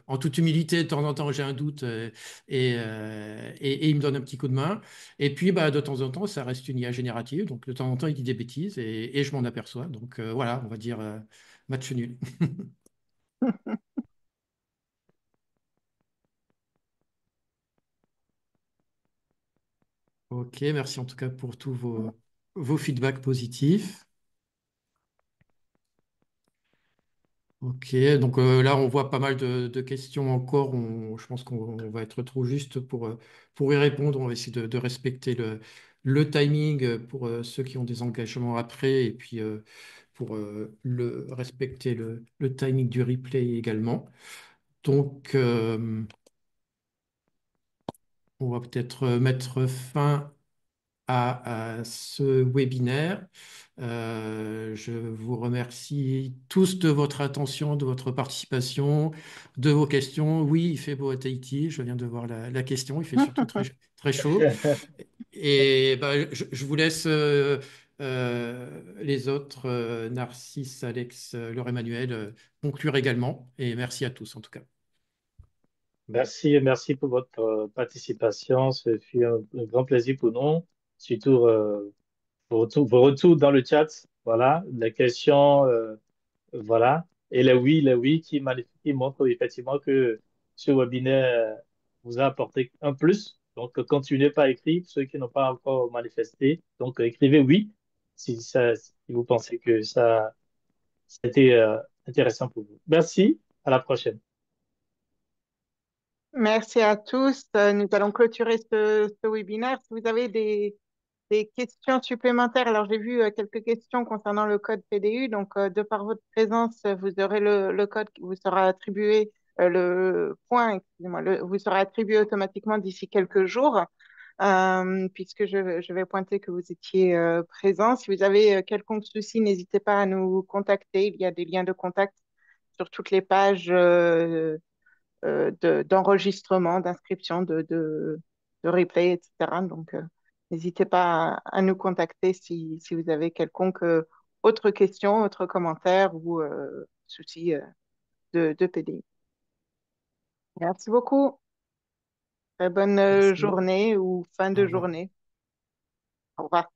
S2: en toute humilité, de temps en temps, j'ai un doute et il me donne un petit coup de main. Et puis, bah, de temps en temps, ça reste une IA générative. Donc, de temps en temps, il dit des bêtises et je m'en aperçois. Donc, voilà, on va dire match nul. Ok, merci en tout cas pour tous vos feedbacks positifs. Ok, donc là on voit pas mal de questions encore. Je pense qu'on va être trop juste pour y répondre. On va essayer de respecter le timing pour ceux qui ont des engagements après et puis pour respecter le timing du replay également. Donc on va peut-être mettre fin à ce webinaire. Je vous remercie tous de votre attention, de votre participation, de vos questions. Oui, il fait beau à Tahiti, je viens de voir la question, il fait surtout très chaud. Et bah, je vous laisse les autres, Narcisse, Alex, Laure Emmanuel, conclure également. Et merci à tous en tout cas.
S3: Merci, merci pour votre participation. Ce fut un grand plaisir pour nous, surtout vos retours dans le chat. Voilà, les questions, voilà, et les oui qui montrent effectivement que ce webinaire vous a apporté un plus. Donc, continuez par écrire, ceux qui n'ont pas encore manifesté. Donc, écrivez oui si vous pensez que ça c'était intéressant pour vous. Merci, à la prochaine.
S1: Merci à tous. Nous allons clôturer ce webinaire. Si vous avez des questions supplémentaires, alors j'ai vu quelques questions concernant le code PDU. Donc, de par votre présence, vous aurez le code qui vous sera attribué, le point, excusez-moi, vous sera attribué automatiquement d'ici quelques jours, puisque je vais pointer que vous étiez présent. Si vous avez quelconque souci, n'hésitez pas à nous contacter. Il y a des liens de contact sur toutes les pages. D'enregistrement, d'inscription, de replay, etc. Donc, n'hésitez pas à nous contacter si vous avez quelconque autre question, autre commentaire ou souci de PDI. Merci beaucoup. Très bonne
S3: Merci.
S1: journée ou fin
S2: Au
S1: de
S2: revoir.
S1: journée. Au revoir.